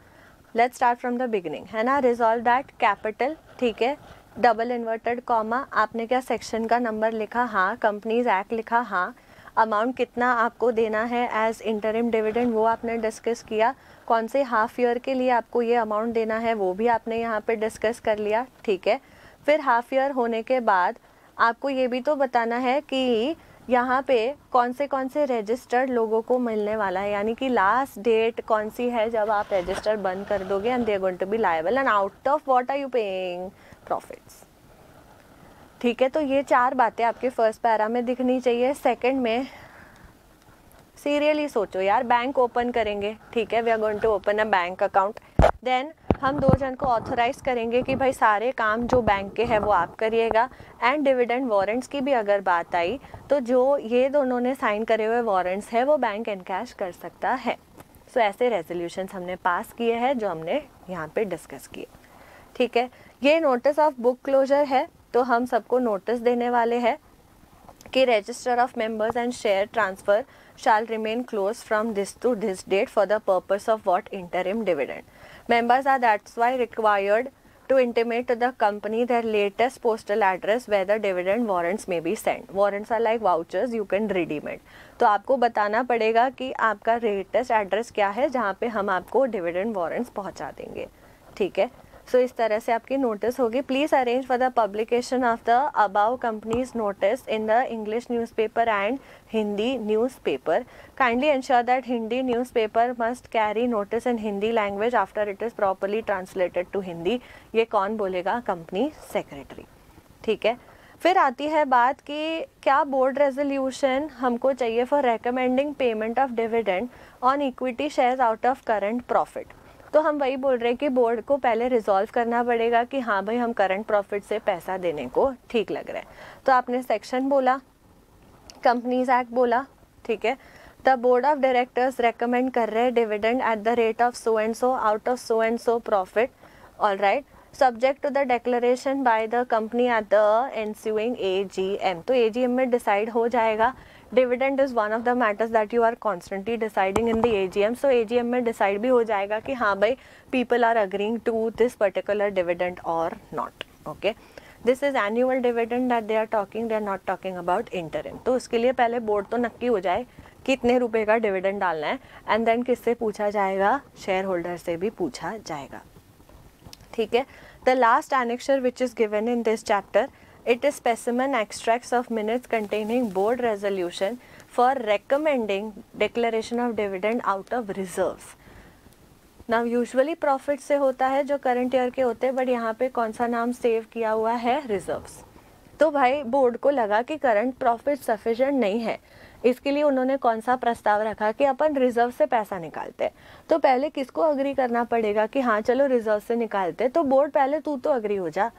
let's start from the beginning, है ना। रिजॉल्व दैट कैपिटल, ठीक है, डबल इन्वर्टेड कॉमा, आपने क्या सेक्शन का नंबर लिखा, हाँ, कंपनीज एक्ट लिखा, हाँ, अमाउंट कितना आपको देना है एज इंटरिम डिविडेंड वो आपने डिस्कस किया, कौन से हाफ ईयर के लिए आपको ये अमाउंट देना है वो भी आपने यहाँ पे डिस्कस कर लिया। ठीक है, फिर हाफ ईयर होने के बाद आपको ये भी तो बताना है कि यहाँ पे कौन से रजिस्टर्ड लोगों को मिलने वाला है, यानी कि लास्ट डेट कौन सी है जब आप रजिस्टर बंद कर दोगे and they are going to be liable and out of what are you paying profits. ठीक है, तो ये 4 बातें आपके फर्स्ट पैरा में दिखनी चाहिए। सेकंड में सीरियसली सोचो यार, बैंक ओपन करेंगे, ठीक है, we are going to open a bank account, then हम 2 जन को ऑथराइज करेंगे कि भाई सारे काम जो बैंक के हैं वो आप करिएगा। एंड डिविडेंड वारंट्स की भी अगर बात आई तो जो ये दोनों ने साइन करे हुए वारंट्स है वो बैंक एनकैश कर सकता है। सो ऐसे रेजोल्यूशंस हमने पास किए हैं जो हमने यहाँ पे डिस्कस किए। ठीक है, ये नोटिस ऑफ बुक क्लोजर है, तो हम सबको नोटिस देने वाले हैं कि register of members and share transfer shall remain closed from this to this date for the purpose of what interim dividend. Members are that's why required to intimate to the company their latest postal address where the dividend warrants may be sent. Warrants are like vouchers, you can redeem it. तो आपको बताना पड़ेगा कि आपका latest address क्या है जहाँ पे हम आपको डिविडेंड वारंट्स पहुँचा देंगे। ठीक है, सो इस तरह से आपकी नोटिस होगी। Please arrange for the publication of the above company's notice in the English newspaper and Hindi newspaper. Kindly ensure that Hindi newspaper must carry notice in Hindi language after it is properly translated to Hindi. ये कौन बोलेगा? Company secretary. ठीक है, फिर आती है बात कि क्या बोर्ड रेजोल्यूशन हमको चाहिए for recommending payment of dividend on equity shares out of current profit. तो हम वही बोल रहे हैं कि बोर्ड को पहले रिजॉल्व करना पड़ेगा कि हाँ भाई हम करंट प्रॉफिट से पैसा देने को ठीक लग रहा है। तो आपने सेक्शन बोला, कंपनीज एक्ट बोला, ठीक है, the board of directors recommend कर रहे हैं dividend at the rate of so and so out of so and so profit. All right, subject to the declaration by the company at the ensuing AGM। तो AGM में decide हो जाएगा। Dividend is one of the matters that you are constantly deciding in the AGM। सो AGM में decide भी हो जाएगा कि हाँ भाई people are agreeing to this particular dividend और not. Okay, this is annual dividend that they are not talking about interim. तो उसके लिए पहले बोर्ड तो नक्की हो जाए कितने रुपए का डिविडेंड डालना है एंड देन किससे पूछा जाएगा? शेयर होल्डर से भी पूछा जाएगा। ठीक है, the last annexure which is given in this chapter, it is specimen extracts of minutes containing board resolution for recommending declaration of dividend out of reserves. Now usually profit से होता है जो current year के होते हैं, but यहाँ पे कौन सा नाम सेव किया हुआ है? reserves। तो भाई बोर्ड को लगा कि करंट प्रॉफिट सफिशिएंट नहीं है, इसके लिए उन्होंने कौन सा प्रस्ताव रखा कि अपन रिजर्व से पैसा निकालते हैं। तो पहले किसको अग्री करना पड़ेगा कि हाँ चलो रिजर्व से निकालते हैं? तो बोर्ड पहले तू तो अग्री हो जा।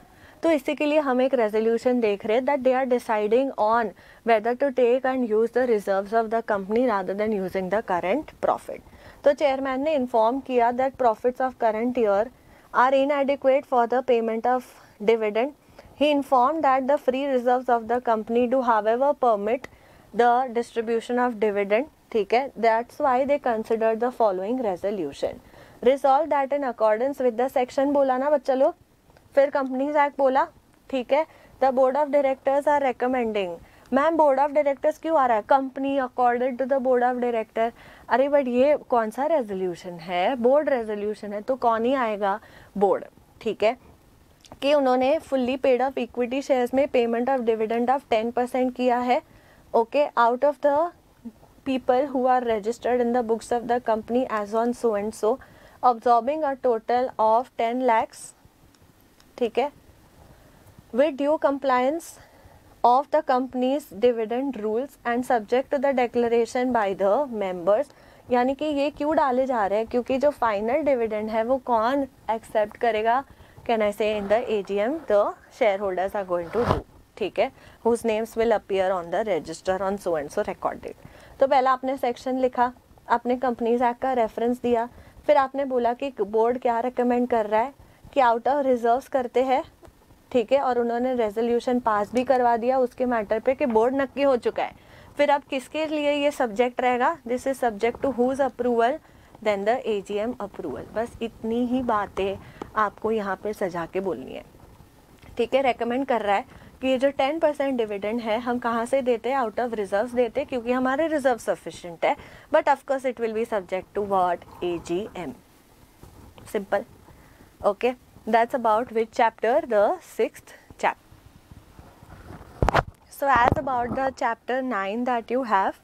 तो इसी के लिए हम एक रेजोल्यूशन देख रहे हैं that they are deciding on whether to take and use the reserves of the company rather than using the current profit. तो चेयरमैन ने इन्फॉर्म किया that profits of current year are inadequate for the payment of dividend. He inform that the free reserves of the company do however permit the distribution of dividend. ठीक है, that's why they consider the following resolution. Resolve that in accordance with the section, बोला ना बच्चा लोग, फिर companies act बोला। ठीक है, the board of directors are recommending. Ma'am board of directors क्यों आ रहा है? Company according to the board of director. अरे बट ये कौन सा रेजोल्यूशन है? बोर्ड रेजोल्यूशन है, तो कौन ही आएगा? बोर्ड। ठीक है, कि उन्होंने fully paid of equity shares में पेमेंट ऑफ डिविडेंड ऑफ 10% किया है। Okay, out of the people who are registered in the books of the company as on so and so, absorbing a total of 10 lakhs। ठीक है, with due compliance of the company's dividend rules and subject to the declaration by the members। यानी कि ये क्यों डाले जा रहे हैं, क्योंकि जो फाइनल डिविडेंड है वो कौन एक्सेप्ट करेगा, can I say in the AGM the shareholders are going to do, ठीक है, whose names will appear on the register on so and so record date. तो पहला आपने सेक्शन लिखा, आपने कंपनीज एक्ट का रेफरेंस दिया, फिर आपने बोला कि बोर्ड क्या रिकमेंड कर रहा है कि आउट ऑफ रिजर्व्स करते हैं, ठीक है, और उन्होंने रेजोल्यूशन पास भी करवा दिया उसके मैटर पे कि बोर्ड नक्की हो चुका है। फिर अब किसके लिए ये सब्जेक्ट रहेगा, this is subject to whose approval, then the AGM approval. बस इतनी ही बातें आपको यहाँ पे सजा के बोलनी है, ठीक है। रेकमेंड कर रहा है कि ये जो 10% डिविडेंड है हम कहाँ से देते हैं, आउट ऑफ रिजर्व्स देते हैं, क्योंकि हमारे रिजर्व सफिशिएंट है, but of course it will be subject to what, AGM। Simple, okay. That's about which chapter, the 6th chapter. So as about the chapter 9 that you have,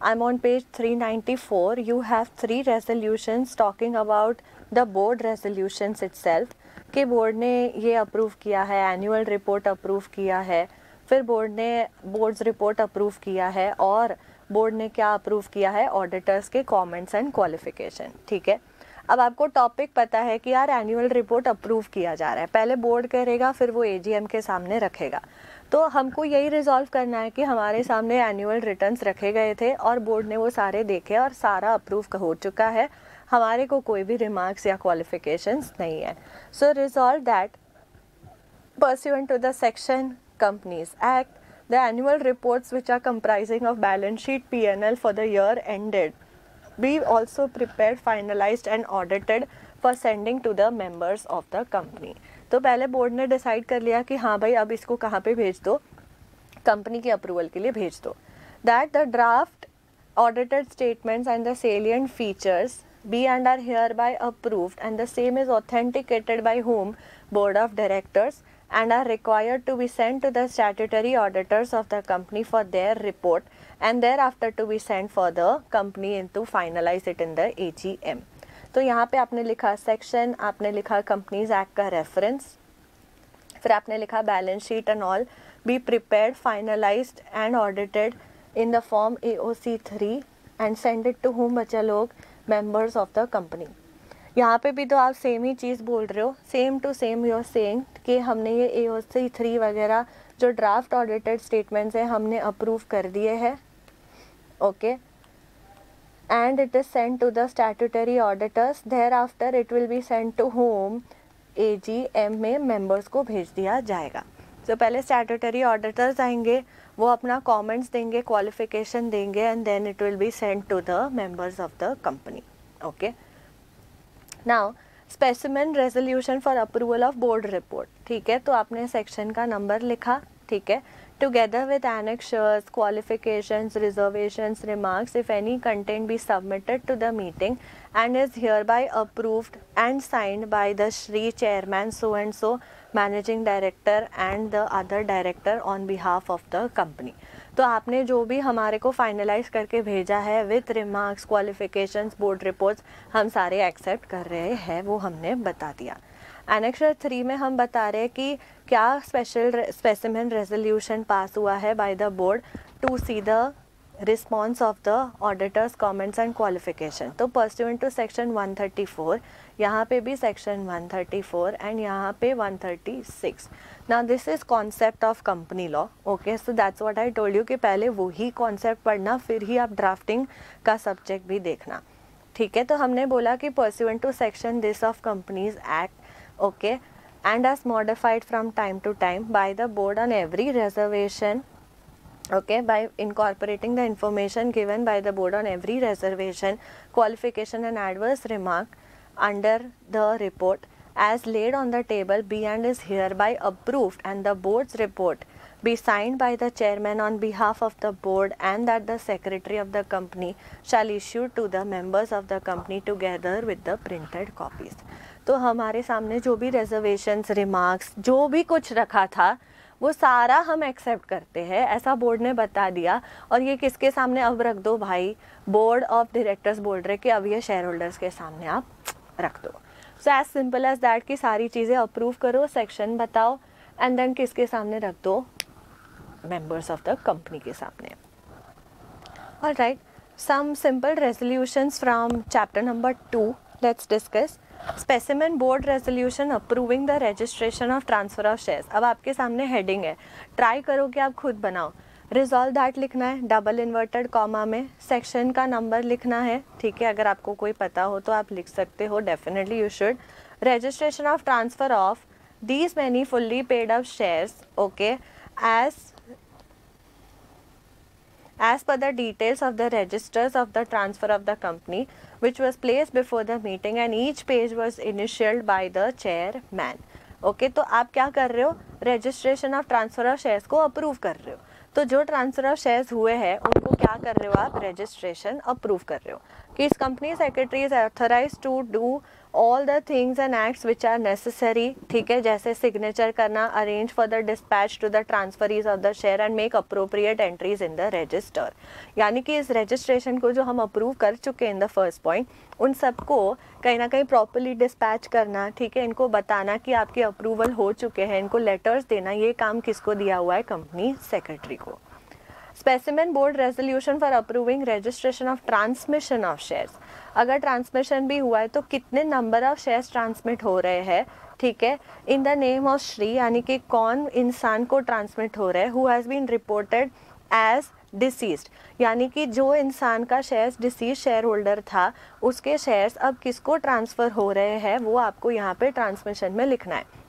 I'm on page 394. You have 3 resolutions talking about the board resolutions itself, कि board ने ये approve किया है, annual report approve किया है, फिर board ने boards report approve किया है, और बोर्ड ने क्या अप्रूव किया है, ऑडिटर्स के कमेंट्स एंड क्वालिफिकेशन, ठीक है। अब आपको टॉपिक पता है कि यार एनुअल रिपोर्ट अप्रूव किया जा रहा है, पहले बोर्ड करेगा फिर वो AGM के सामने रखेगा। तो हमको यही रिजॉल्व करना है कि हमारे सामने एनुअल रिटर्न्स रखे गए थे और बोर्ड ने वो सारे देखे और सारा अप्रूव हो चुका है, हमारे को कोई भी रिमार्क्स या क्वालिफिकेशंस नहीं है। So resolve that pursuant to the section Companies Act, the annual reports which are comprising of balance sheet, P&L for the year ended be also prepared, finalized and audited for sending to the members of the company। तो पहले board ने decide कर लिया कि हाँ भाई अब इसको कहाँ पे भेज दो, कंपनी के अप्रूवल के लिए भेज दो। That the draft audited statements and the salient features be and are hereby approved and the same is authenticated by whom, board of directors, and are required to be sent to the statutory auditors of the company for their report and thereafter to be sent for the company to finalize it in the AGM। तो यहाँ पे आपने लिखा section, आपने लिखा Companies Act का reference, फिर आपने लिखा balance sheet and all be prepared, finalised and audited in the form AOC3 and send it to whom, बच्चा लोग, members of the company। यहाँ पे भी तो आप सेम ही चीज़ बोल रहे हो, same to same you are saying कि हमने ये AOC3 वगैरह जो ड्राफ्ट ऑडिटेड स्टेटमेंट्स हैं हमने अप्रूव कर दिए हैं, okay, and it is send to the statutory auditors, thereafter it will be send to home, AGM में मेंबर्स को भेज दिया जाएगा। तो पहले स्टैट्यूटरी ऑडिटर्स आएंगे, वो अपना कमेंट्स देंगे, क्वालिफिकेशन देंगे, and then it will be sent to the members of the company, okay. Now specimen resolution for approval of board report, ठीक है, तो आपने सेक्शन का नंबर लिखा, ठीक है, together with annexures, qualifications, reservations, remarks, if any content be submitted to the meeting and is hereby approved and signed by the Shri Chairman so and so, Managing Director and the other director on behalf of the company। तो आपने जो भी हमारे को finalise करके भेजा है with remarks, qualifications, board reports, हम सारे एक्सेप्ट कर रहे हैं, वो हमने बता दिया। एनेक्सर 3 में हम बता रहे हैं कि क्या स्पेशल स्पेसिमेन रेजोल्यूशन पास हुआ है by the board to see the response of the auditors comments and qualification. तो परस्यूएंट टू सेक्शन 134, यहाँ पे भी सेक्शन 134 एंड यहाँ पे 136। Now this is concept of company law, okay, so that's what I told you कि पहले वही concept पढ़ना, फिर ही आप ड्राफ्टिंग का सब्जेक्ट भी देखना, ठीक है। तो हमने बोला कि pursuant to section this of companies act, okay, and as modified from time to time by the board on every reservation, okay, by incorporating the information given by the board on every reservation, qualification and adverse remark under the report as laid on the table be and is hereby approved, and the board's report be signed by the chairman on behalf of the board, and that the secretary of the company shall issue to the members of the company together with the printed copies। तो हमारे सामने जो भी reservations, remarks, जो भी कुछ रखा था वो सारा हम एक्सेप्ट करते हैं, ऐसा बोर्ड ने बता दिया। और ये किसके सामने अब रख दो भाई, बोर्ड ऑफ डायरेक्टर्स बोल रहे कि अब ये शेयर होल्डर्स के सामने आप रख दो। So as simple as that कि सारी चीज़ें अप्रूव करो, सेक्शन बताओ, एंड देन किसके सामने रख दो, मेंबर्स ऑफ द कंपनी के सामने. Alright, some simple resolutions from chapter number 2. Let's discuss. Specimen board resolution approving the registration of transfer of shares. अब आपके सामने हेडिंग है, ट्राई करो कि आप खुद बनाओ. रिजॉल्व दैट लिखना है डबल इन्वर्टेड कॉमा में, सेक्शन का नंबर लिखना है, ठीक है. अगर आपको कोई पता हो तो आप लिख सकते हो, definitely you should. Registration of transfer of these many fully paid up shares, okay, as per the details of the registers of the transfer of the company which was placed before the meeting and each page was initialed by the chairman. Okay, तो आप क्या कर रहे हो, registration of transfer of shares को approve कर रहे हो. तो जो ट्रांसफर ऑफ शेयर्स हुए हैं उनको क्या कर रहे हो आप, रजिस्ट्रेशन अप्रूव कर रहे हो कि इस company secretary is authorise to do all the things and acts which are necessary, ठीक है, जैसे सिग्नेचर करना, arrange for the dispatch to the transferees of the share and make appropriate entries in the register. यानी कि इस registration को जो हम अप्रूव कर चुके हैं इन द फर्स्ट पॉइंट, उन सबको कहीं ना कहीं प्रॉपरली डिस्पैच करना, ठीक है, इनको बताना कि आपके अप्रूवल हो चुके हैं, इनको लेटर्स देना, ये काम किसको दिया हुआ है, कंपनी सेक्रेटरी को. Specimen board resolution for approving registration of transmission of shares. अगर ट्रांसमिशन भी हुआ है तो कितने नंबर ऑफ शेयर्स ट्रांसमिट हो रहे हैं, ठीक है, in the name of Shri, यानी कि कौन इंसान को ट्रांसमिट हो रहा है, who has been reported as deceased, यानी कि जो इंसान का शेयर्स डिसीज शेयर होल्डर था उसके शेयर्स अब किसको ट्रांसफ़र हो रहे हैं, वो आपको यहाँ पे ट्रांसमिशन में लिखना है.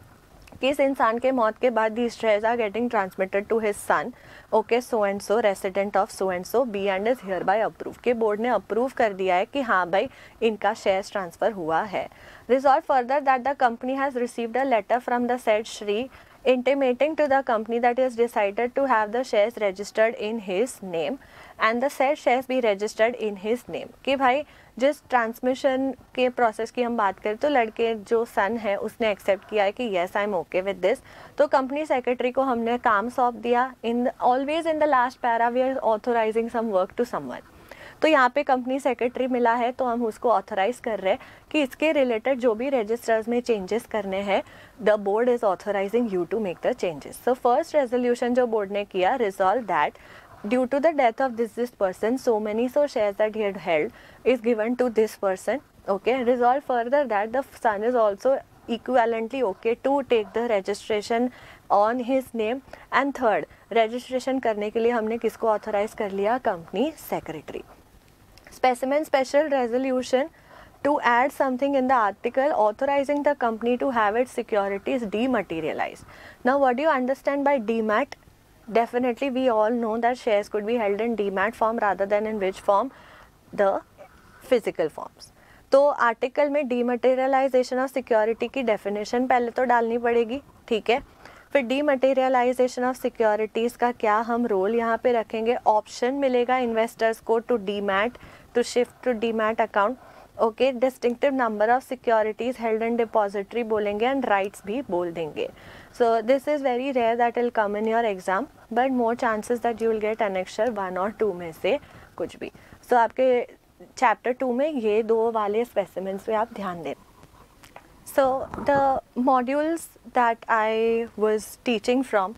किस इंसान के मौत के बाद these shares are getting transmitted to his son, okay, so and so resident of so and so be and is hereby approved. के बोर्ड ने अप्रूव कर दिया है कि हाँ भाई इनका शेयर्स ट्रांसफ़र हुआ है. Resolve further that the company has received a letter from the said Shri intimating to the company that he has decided to have the shares registered in his name and the said shares be registered in his name. कि भाई जिस transmission के process की हम बात करें तो लड़के जो सन है उसने एक्सेप्ट किया है कि yes I am okay with this, तो कंपनी सेक्रेटरी को हमने काम सौंप दिया. In always in the last para we are authorising some work to someone. तो यहाँ पे कंपनी सेक्रेटरी मिला है तो हम उसको ऑथराइज कर रहे हैं कि इसके रिलेटेड जो भी रजिस्टर्स में चेंजेस करने हैं, the board is authorising you to make the changes. So first resolution जो बोर्ड ने किया, resolve that due to the death of this person so many so shares that he had held is given to this person. Okay, resolve further that the son is also equivalently okay to take the registration on his name. And third, registration करने के लिए हमने किसको authorise कर लिया, company secretary. Specimen special resolution to add something in the article authorizing the company to have its securities dematerialized. Now what do you understand by demat? Definitely we all know that shares could be held in demat form rather than in which form, the physical forms. तो article में dematerialisation of security की definition पहले तो डालनी पड़ेगी, ठीक है. फिर डीमटेरियलाइजेशन ऑफ सिक्योरिटीज़ का क्या हम रोल यहाँ पे रखेंगे, ऑप्शन मिलेगा इन्वेस्टर्स को to demat, to shift to demat account. Okay, distinctive number of securities held in depository बोलेंगे एंड राइट्स भी बोल देंगे. So this is very rare that will come in your exam, but more chances that you will get annexure 1 or 2 में से कुछ भी. So आपके chapter 2 में ये दो वाले specimens पे आप ध्यान दें. So the modules that I was teaching from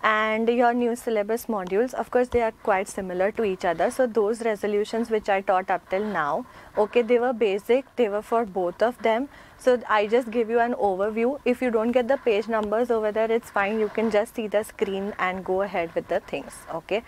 and your new syllabus modules, of course they are quite similar to each other. So those resolutions which I taught up till now, okay, they were basic, they were for both of them. So I just give you an overview. If you don't get the page numbers over there, it's fine, you can just see the screen and go ahead with the things. Okay,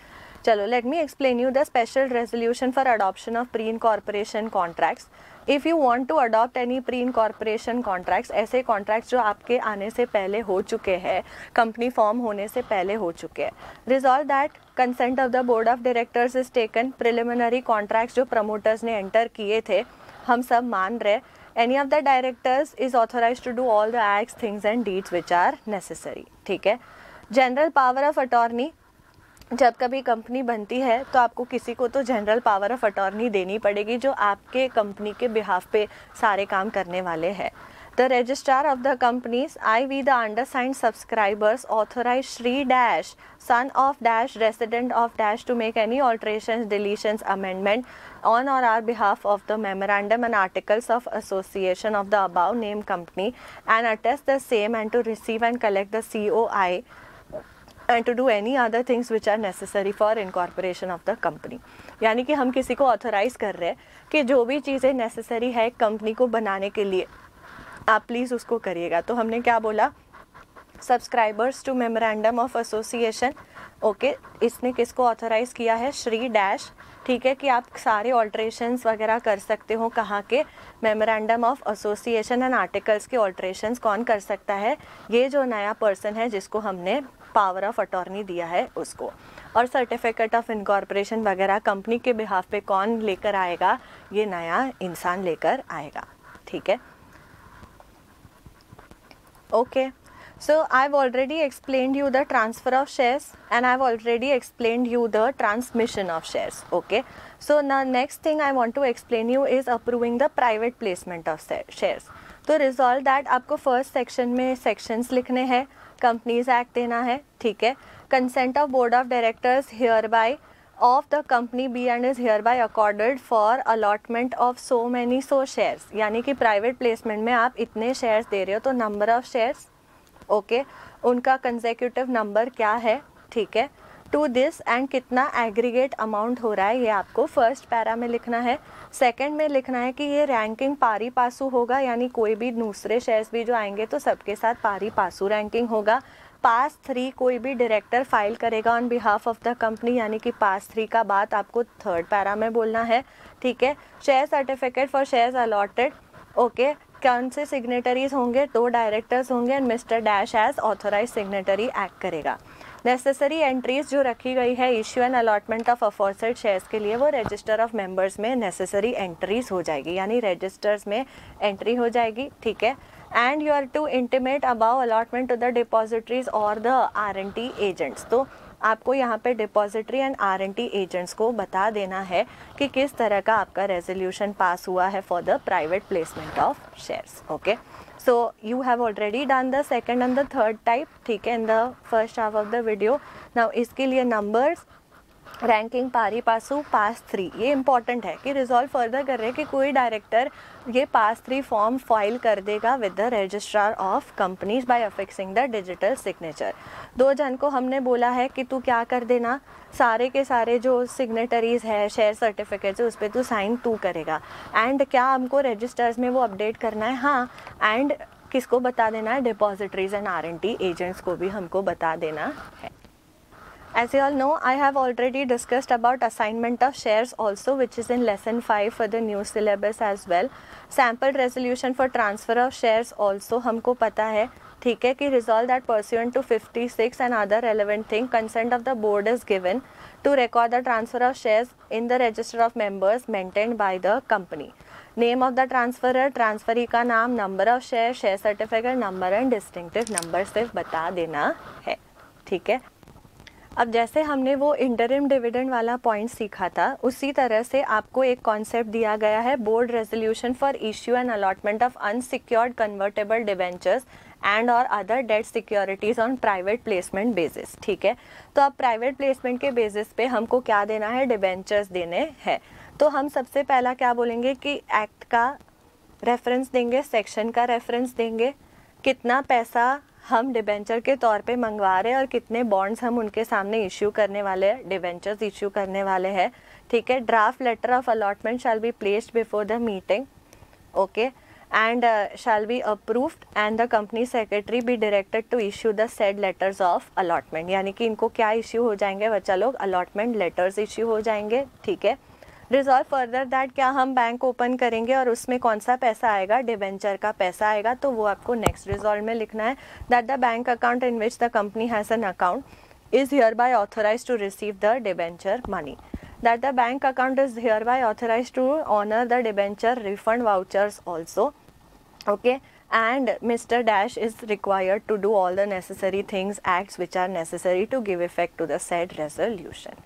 chalo, let me explain you the special resolution for adoption of pre-incorporation contracts. If you want to adopt any pre-incorporation contracts, ऐसे contracts जो आपके आने से पहले हो चुके हैं, company form होने से पहले हो चुके हैं, resolve that consent of the board of directors is taken. preliminary contracts जो promoters ने enter किए थे हम सब मान रहे. Any of the directors is authorized to do all the acts, things and deeds which are necessary. ठीक है. General power of attorney, जब कभी कंपनी बनती है तो आपको किसी को तो जनरल पावर ऑफ अटॉर्नी देनी पड़ेगी जो आपके कंपनी के बिहाफ पे सारे काम करने वाले हैं. The registrar of the companies I we the undersigned subscribers authorise Shri dash son of dash resident of dash to make any alterations, deletions, amendment on or our behalf of the memorandum and articles of association of the above named company and attest the same and to receive and collect the COI and to do any other things which are necessary for incorporation of the company. यानी कि हम किसी को authorise कर रहे हैं कि जो भी चीज़ें नेसेसरी है कंपनी को बनाने के लिए आप प्लीज़ उसको करिएगा. तो हमने क्या बोला, subscribers to memorandum of association. Okay, इसने किसको ऑथराइज़ किया है, श्री डैश. ठीक है, कि आप सारे ऑल्ट्रेशंस वगैरह कर सकते हो. कहाँ के, memorandum of association and articles के ऑल्ट्रेशंस कौन कर सकता है, ये जो नया पर्सन है जिसको हमने पावर ऑफ अटॉर्नी दिया है उसको. और सर्टिफिकेट ऑफ इनकॉर्पोरेशन वगैरह कंपनी के बिहाफ पे कौन लेकर आएगा, ये नया इंसान लेकर आएगा. ठीक है, okay. So I've already explained you the transfer of shares and I've already explained you the transmission of shares. Okay. So now next thing I want to explain you is approving the private placement of shares. तो resolve that आपको first section में sections लिखने हैं, Companies Act देना है. ठीक है. Consent of Board of Directors hereby of the company be and is hereby accorded for allotment of so many so shares. यानी कि private placement में आप इतने shares दे रहे हो तो number of shares, ओके, उनका कंसेक्यूटिव नंबर क्या है. ठीक है, टू दिस एंड कितना एग्रीगेट अमाउंट हो रहा है, ये आपको फर्स्ट पैरा में लिखना है. सेकंड में लिखना है कि ये रैंकिंग पारी पासू होगा, यानी कोई भी दूसरे शेयर्स भी जो आएंगे तो सबके साथ पारी पासू रैंकिंग होगा. पास 3 कोई भी डायरेक्टर फाइल करेगा on behalf of the company, यानी कि पास 3 का बात आपको थर्ड पैरा में बोलना है. ठीक है, share certificate for shares allotted. Okay, कौन से सिग्नेटरीज होंगे, 2 डायरेक्टर्स होंगे and mister dash as authorise signatory act करेगा. नेसेसरी एंट्रीज जो रखी गई है issue and allotment of aforesaid shares के लिए, वो रजिस्टर ऑफ मेंबर्स में नेसेसरी एंट्रीज हो जाएगी, यानी रजिस्टर्स में एंट्री हो जाएगी. ठीक है, and you are to intimate about allotment to the depositories और द RNT एजेंट्स. तो आपको यहाँ पे डिपॉजिटरी एंड RNT एजेंट्स को बता देना है कि किस तरह का आपका रेजोल्यूशन पास हुआ है for the private placement of shares. Okay, so you have already done the second and the third type. ठीक है, in the first half of the video. Now इसके लिए नंबर्स, रैंकिंग पारी पासू, पास 3, ये इंपॉर्टेंट है कि रिजॉल्व फर्दर कर रहे हैं कि कोई डायरेक्टर ये पास 3 फॉर्म फाइल कर देगा with the registrar of companies by affixing the digital signature. 2 जन को हमने बोला है कि तू क्या कर देना, सारे के सारे जो सिग्नेटरीज है शेयर सर्टिफिकेट्स उस पर तू साइन तू करेगा. एंड क्या हमको रजिस्टर्स में वो अपडेट करना है, हाँ, एंड किसको बता देना है, डिपॉजिटरीज एंड RNT एजेंट्स को भी हमको बता देना है. As you all know, I have already discussed about assignment of shares also, which is in lesson 5 for the new syllabus as well. Sample resolution for transfer of shares also हमको पता है. ठीक है, कि resolve that pursuant to 56 and other relevant thing, consent of the board is given to record the transfer of shares in the register of members maintained by the company. Name of the transferor, transferee का नाम, number of shares, share certificate number and distinctive number सिर्फ बता देना है. ठीक है, अब जैसे हमने वो इंटरिम डिविडेंड वाला पॉइंट सीखा था, उसी तरह से आपको एक कॉन्सेप्ट दिया गया है, board resolution for issue and allotment of unsecured convertible debentures and और other debt securities on private placement basis. ठीक है, तो अब प्राइवेट प्लेसमेंट के बेसिस पे हमको क्या देना है, डिवेंचर्स देने हैं. तो हम सबसे पहला क्या बोलेंगे कि एक्ट का रेफरेंस देंगे, सेक्शन का रेफरेंस देंगे, कितना पैसा हम डिबेंचर के तौर पे मंगवा रहे हैं और कितने बॉन्ड्स हम उनके सामने इश्यू करने वाले हैं, डिबेंचर्स इश्यू करने वाले हैं. ठीक है, draft letter of allotment shall be placed before the meeting. Okay, and shall be approved and the company secretary be directed to issue the said letters of allotment. यानी कि इनको क्या इश्यू हो जाएंगे बच्चा लोग, अलॉटमेंट लेटर्स इश्यू हो जाएंगे. ठीक है, रिजॉल्व फर्दर दैट क्या हम बैंक ओपन करेंगे और उसमें कौन सा पैसा आएगा, डिबेंचर का पैसा आएगा. तो वो आपको नेक्स्ट रिजॉल्व में लिखना है, that the bank account in which the company has an account is hereby authorise to receive the debenture money. That the bank account is hereby authorise to honour the debenture refund vouchers also. Okay, and Mr. Dash is required to do all the necessary things, acts which are necessary to give effect to the said resolution.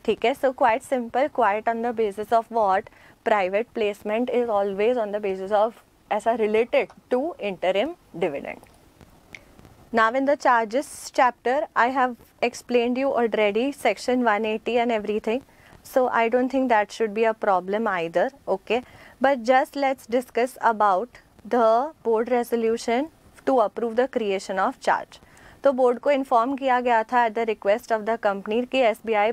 ठीक है, so quite simple, quite on the basis of what, private placement is always on the basis of ऐसा related to interim dividend. Now in the charges chapter I have explained you already section 180 and everything, so I don't think that should be a problem either. Okay, but just let's discuss about the board resolution to approve the creation of charge. तो board को inform किया गया था at the request of the company कि SBI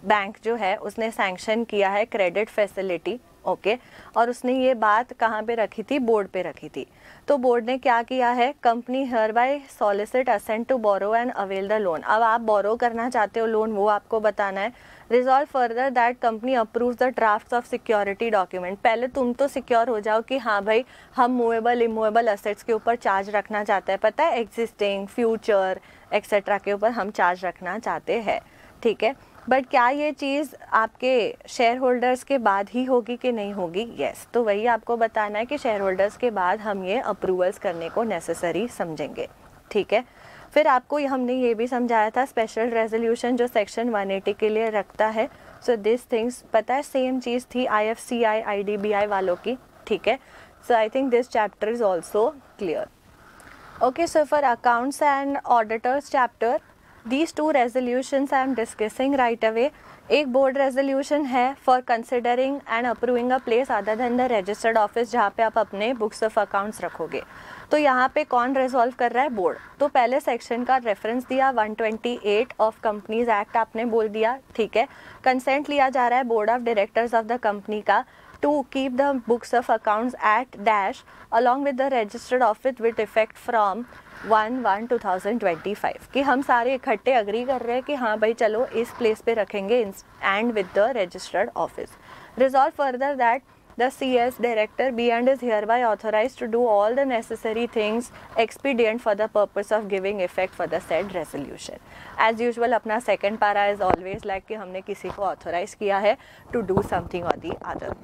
bank जो है उसने sanction किया है क्रेडिट फैसिलिटी, ओके, और उसने ये बात कहाँ पे रखी थी, बोर्ड पे रखी थी। तो बोर्ड ने क्या किया है, company hereby solicit assent to borrow and avail the loan. अब आप बोरो करना चाहते हो लोन, वो आपको बताना है। Resolve further that company approve the draft of security document. पहले तुम तो सिक्योर हो जाओ कि हाँ भाई हम मूवेबल इमूवेबल असेट्स के ऊपर चार्ज रखना चाहते हैं, पता है एग्जिस्टिंग, फ्यूचर एक्सेट्रा के ऊपर हम चार्ज रखना चाहते हैं, ठीक है। बट क्या ये चीज़ आपके शेयर होल्डर्स के बाद ही होगी कि नहीं होगी? यस, तो वही आपको बताना है कि शेयर होल्डर्स के बाद हम ये अप्रूवल्स करने को नेसेसरी समझेंगे, ठीक है। फिर आपको हमने ये भी समझाया था स्पेशल रेजोल्यूशन जो सेक्शन 180 के लिए रखता है। सो दिस थिंग्स पता है सेम चीज़ थी IFCI IDBI वालों की, ठीक है। So I think this chapter is also clear. Okay, so for accounts and auditors chapter these two resolutions I am discussing right away. एक बोर्ड रेजोल्यूशन है for considering and approving a place other than the registered office जहाँ पे आप अपने books of accounts रखोगे। तो यहाँ पे कौन रिजॉल्व कर रहा है? बोर्ड। तो पहले सेक्शन का रेफरेंस दिया 128 ऑफ कंपनीज एक्ट आपने बोल दिया, ठीक है। कंसेंट लिया जा रहा है board of directors of the company का to keep the books of accounts at dash along with the registered office with effect from 1/1/2025 कि हम सारे इकट्ठे अग्री कर रहे हैं कि हाँ भाई चलो इस प्लेस पे रखेंगे and with the registered office. Resolve further that the CS director be and is hereby authorised to do all the necessary things expedient for the purpose of giving effect for the said resolution. As usual अपना second para is always like कि हमने किसी को authorise किया है to do something और the other.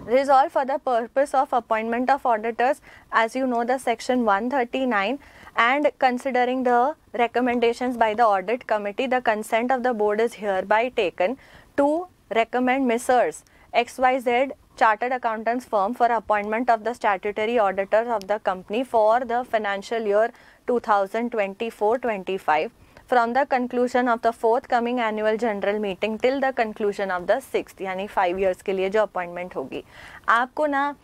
Resolved for the purpose of appointment of auditors, as you know the section 139, and considering the recommendations by the audit committee, the consent of the board is hereby taken to recommend Messrs. XYZ Chartered Accountants firm for appointment of the statutory auditors of the company for the financial year 2024-25 from the conclusion of the forthcoming annual general meeting till the conclusion of the 6th, यानी 5 years के लिए जो appointment होगी। आपको ना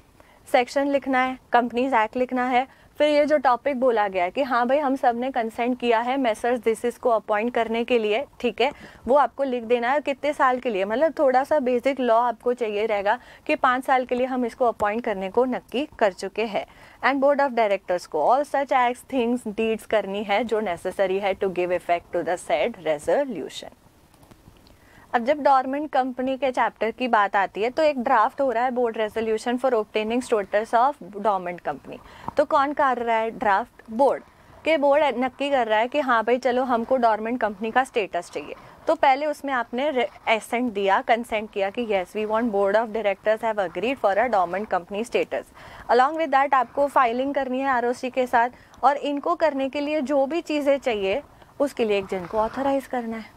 section लिखना है, companies act लिखना है, फिर ये जो टॉपिक बोला गया है कि हाँ भाई हम सब ने कंसेंट किया है मेसर्स दिस को अपॉइंट करने के लिए, ठीक है, वो आपको लिख देना है। कितने साल के लिए, मतलब थोड़ा सा बेसिक लॉ आपको चाहिए रहेगा कि 5 साल के लिए हम इसको अपॉइंट करने को नक्की कर चुके हैं। एंड बोर्ड ऑफ डायरेक्टर्स को all such acts things deeds करनी है जो नेसेसरी है to give effect to the said resolution. अब जब डॉर्मेंट कंपनी के चैप्टर की बात आती है तो एक ड्राफ्ट हो रहा है board resolution for obtaining status of dormant company. तो कौन कर रहा है ड्राफ्ट? बोर्ड। के बोर्ड नक्की कर रहा है कि हाँ भाई चलो हमको डॉर्मेंट कंपनी का स्टेटस चाहिए। तो पहले उसमें आपने एसेंट दिया, कंसेंट किया कि yes we want board of directors have agreed for a dormant company status. Along with that आपको फाइलिंग करनी है ROC के साथ, और इनको करने के लिए जो भी चीज़ें चाहिए उसके लिए एक जन को ऑथराइज करना है,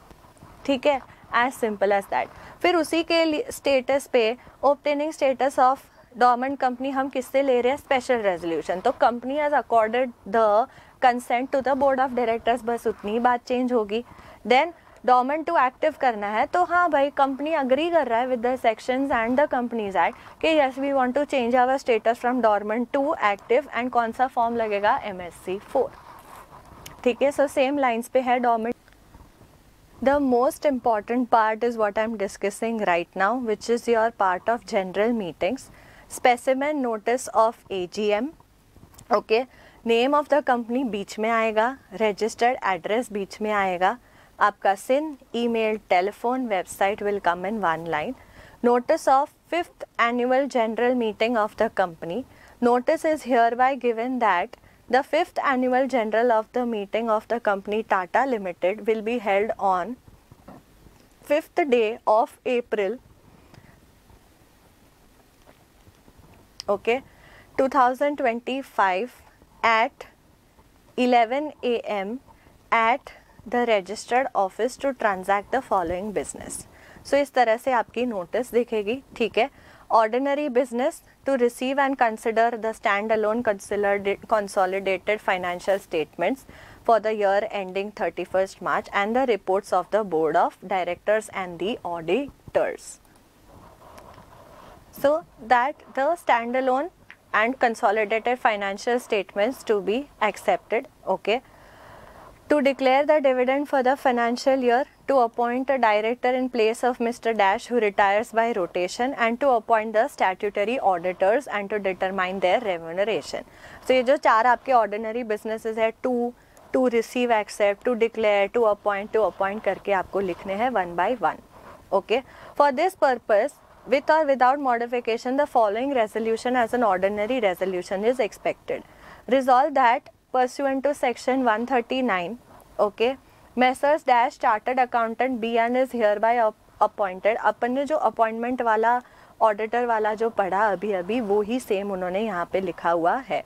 ठीक है, एज सिंपल एज दैट। फिर उसी के स्टेटस पे obtaining status of dormant company हम किससे ले रहे हैं? Special resolution. तो company has accorded the consent to the board of directors, बस उतनी ही बात चेंज होगी। देन डॉर्मेंट टू एक्टिव करना है तो हाँ भाई कंपनी अग्री कर रहा है with the sections and the companies act कि yes we want to change our status from dormant to active, and कौन सा फॉर्म लगेगा? MSC 4, ठीक है। सो सेम लाइंस पे है dormant. The most important part is what I am discussing right now, which is your part of general meetings. Specimen notice of AGM, okay. Name of the company बीच में आएगा, registered address बीच में आएगा, आपका SIN, email, telephone, website will come in one line. Notice of 5th annual general meeting of the company. Notice is hereby given that the 5th annual general of the meeting of the company Tata Limited will be held on 5th day of April, okay, 2025 at 11 AM at the registered office to transact the following business. So इस तरह से आपकी notice दिखेगी, ठीक है। Ordinary business to receive and consider the standalone consolidated financial statements for the year ending 31st March and the reports of the board of directors and the auditors. So that the standalone and consolidated financial statements to be accepted, okay. To declare the dividend for the financial year, to appoint a director in place of Mr. Dash who retires by rotation, and to appoint the statutory auditors and to determine their remuneration. So ये जो चार आपके ordinary businesses है, to receive, accept, to declare, to appoint करके आपको लिखने हैं one by one. Okay. For this purpose, with or without modification, the following resolution as an ordinary resolution is expected. Resolve that pursuant to section 139, okay, Messrs Dash Chartered Accountant B and is hereby appointed. अपन ने जो appointment वाला auditor वाला जो पढ़ा अभी वो ही same उन्होंने यहाँ पे लिखा हुआ है.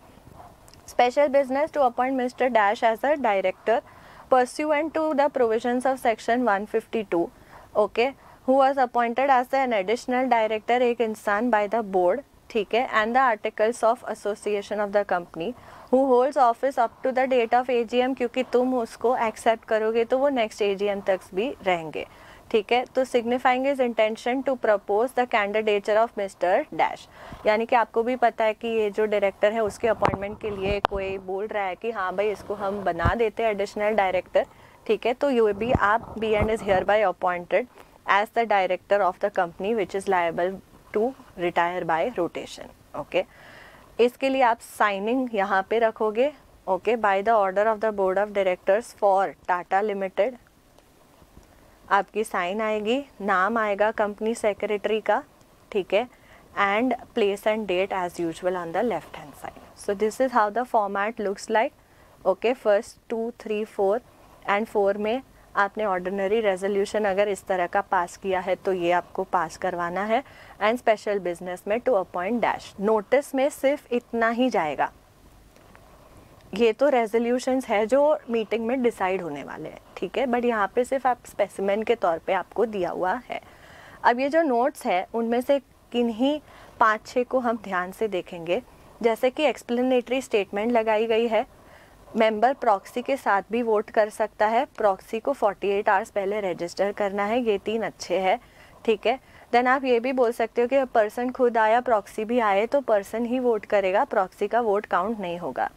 Special business to appoint Mr Dash as a director pursuant to the provisions of section 152, okay, who was appointed as an additional director एक इंसान by the board, ठीक है, and the articles of association of the company, who holds office up to the date of AGM, क्योंकि तुम उसको accept करोगे तो वो next AGM तक भी रहेंगे, ठीक है. तो signifying his intention to propose the candidature of Mr. Dash, यानी कि आपको भी पता है कि ये जो डायरेक्टर है उसके अपॉइंटमेंट के लिए कोई बोल रहा है कि हाँ भाई इसको हम बना देते हैं एडिशनल डायरेक्टर, ठीक है. तो ये भी आप B and is hereby appointed as the director of the company which is liable to retire by rotation. Okay, इसके लिए आप साइनिंग यहाँ पे रखोगे. Okay, by the order of the board of directors for Tata limited, आपकी sign आएगी, नाम आएगा कंपनी सेक्रेटरी का, ठीक है, and place and date as usual on the left hand side. So this is how the format looks like. Okay, first 2, 3, 4 and 4 में आपने ordinary resolution अगर इस तरह का पास किया है तो ये आपको पास करवाना है. एंड स्पेशल बिजनेस में टू अपॉइंट डैश, नोटिस में सिर्फ इतना ही जाएगा. ये तो रेजोल्यूशंस है जो मीटिंग में डिसाइड होने वाले हैं, ठीक है, बट यहाँ पे सिर्फ आप स्पेसिमेन के तौर पे आपको दिया हुआ है. अब ये जो नोट्स है उनमें से किन्हीं 5-6 को हम ध्यान से देखेंगे. जैसे कि एक्सप्लेनेटरी स्टेटमेंट लगाई गई है, मेंबर प्रॉक्सी के साथ भी वोट कर सकता है, प्रॉक्सी को 48 आवर्स पहले रजिस्टर करना है, ये 3 अच्छे हैं, ठीक है. देन आप ये भी बोल सकते हो कि पर्सन खुद आया प्रॉक्सी भी आए तो पर्सन ही वोट करेगा, प्रॉक्सी का वोट काउंट नहीं होगा.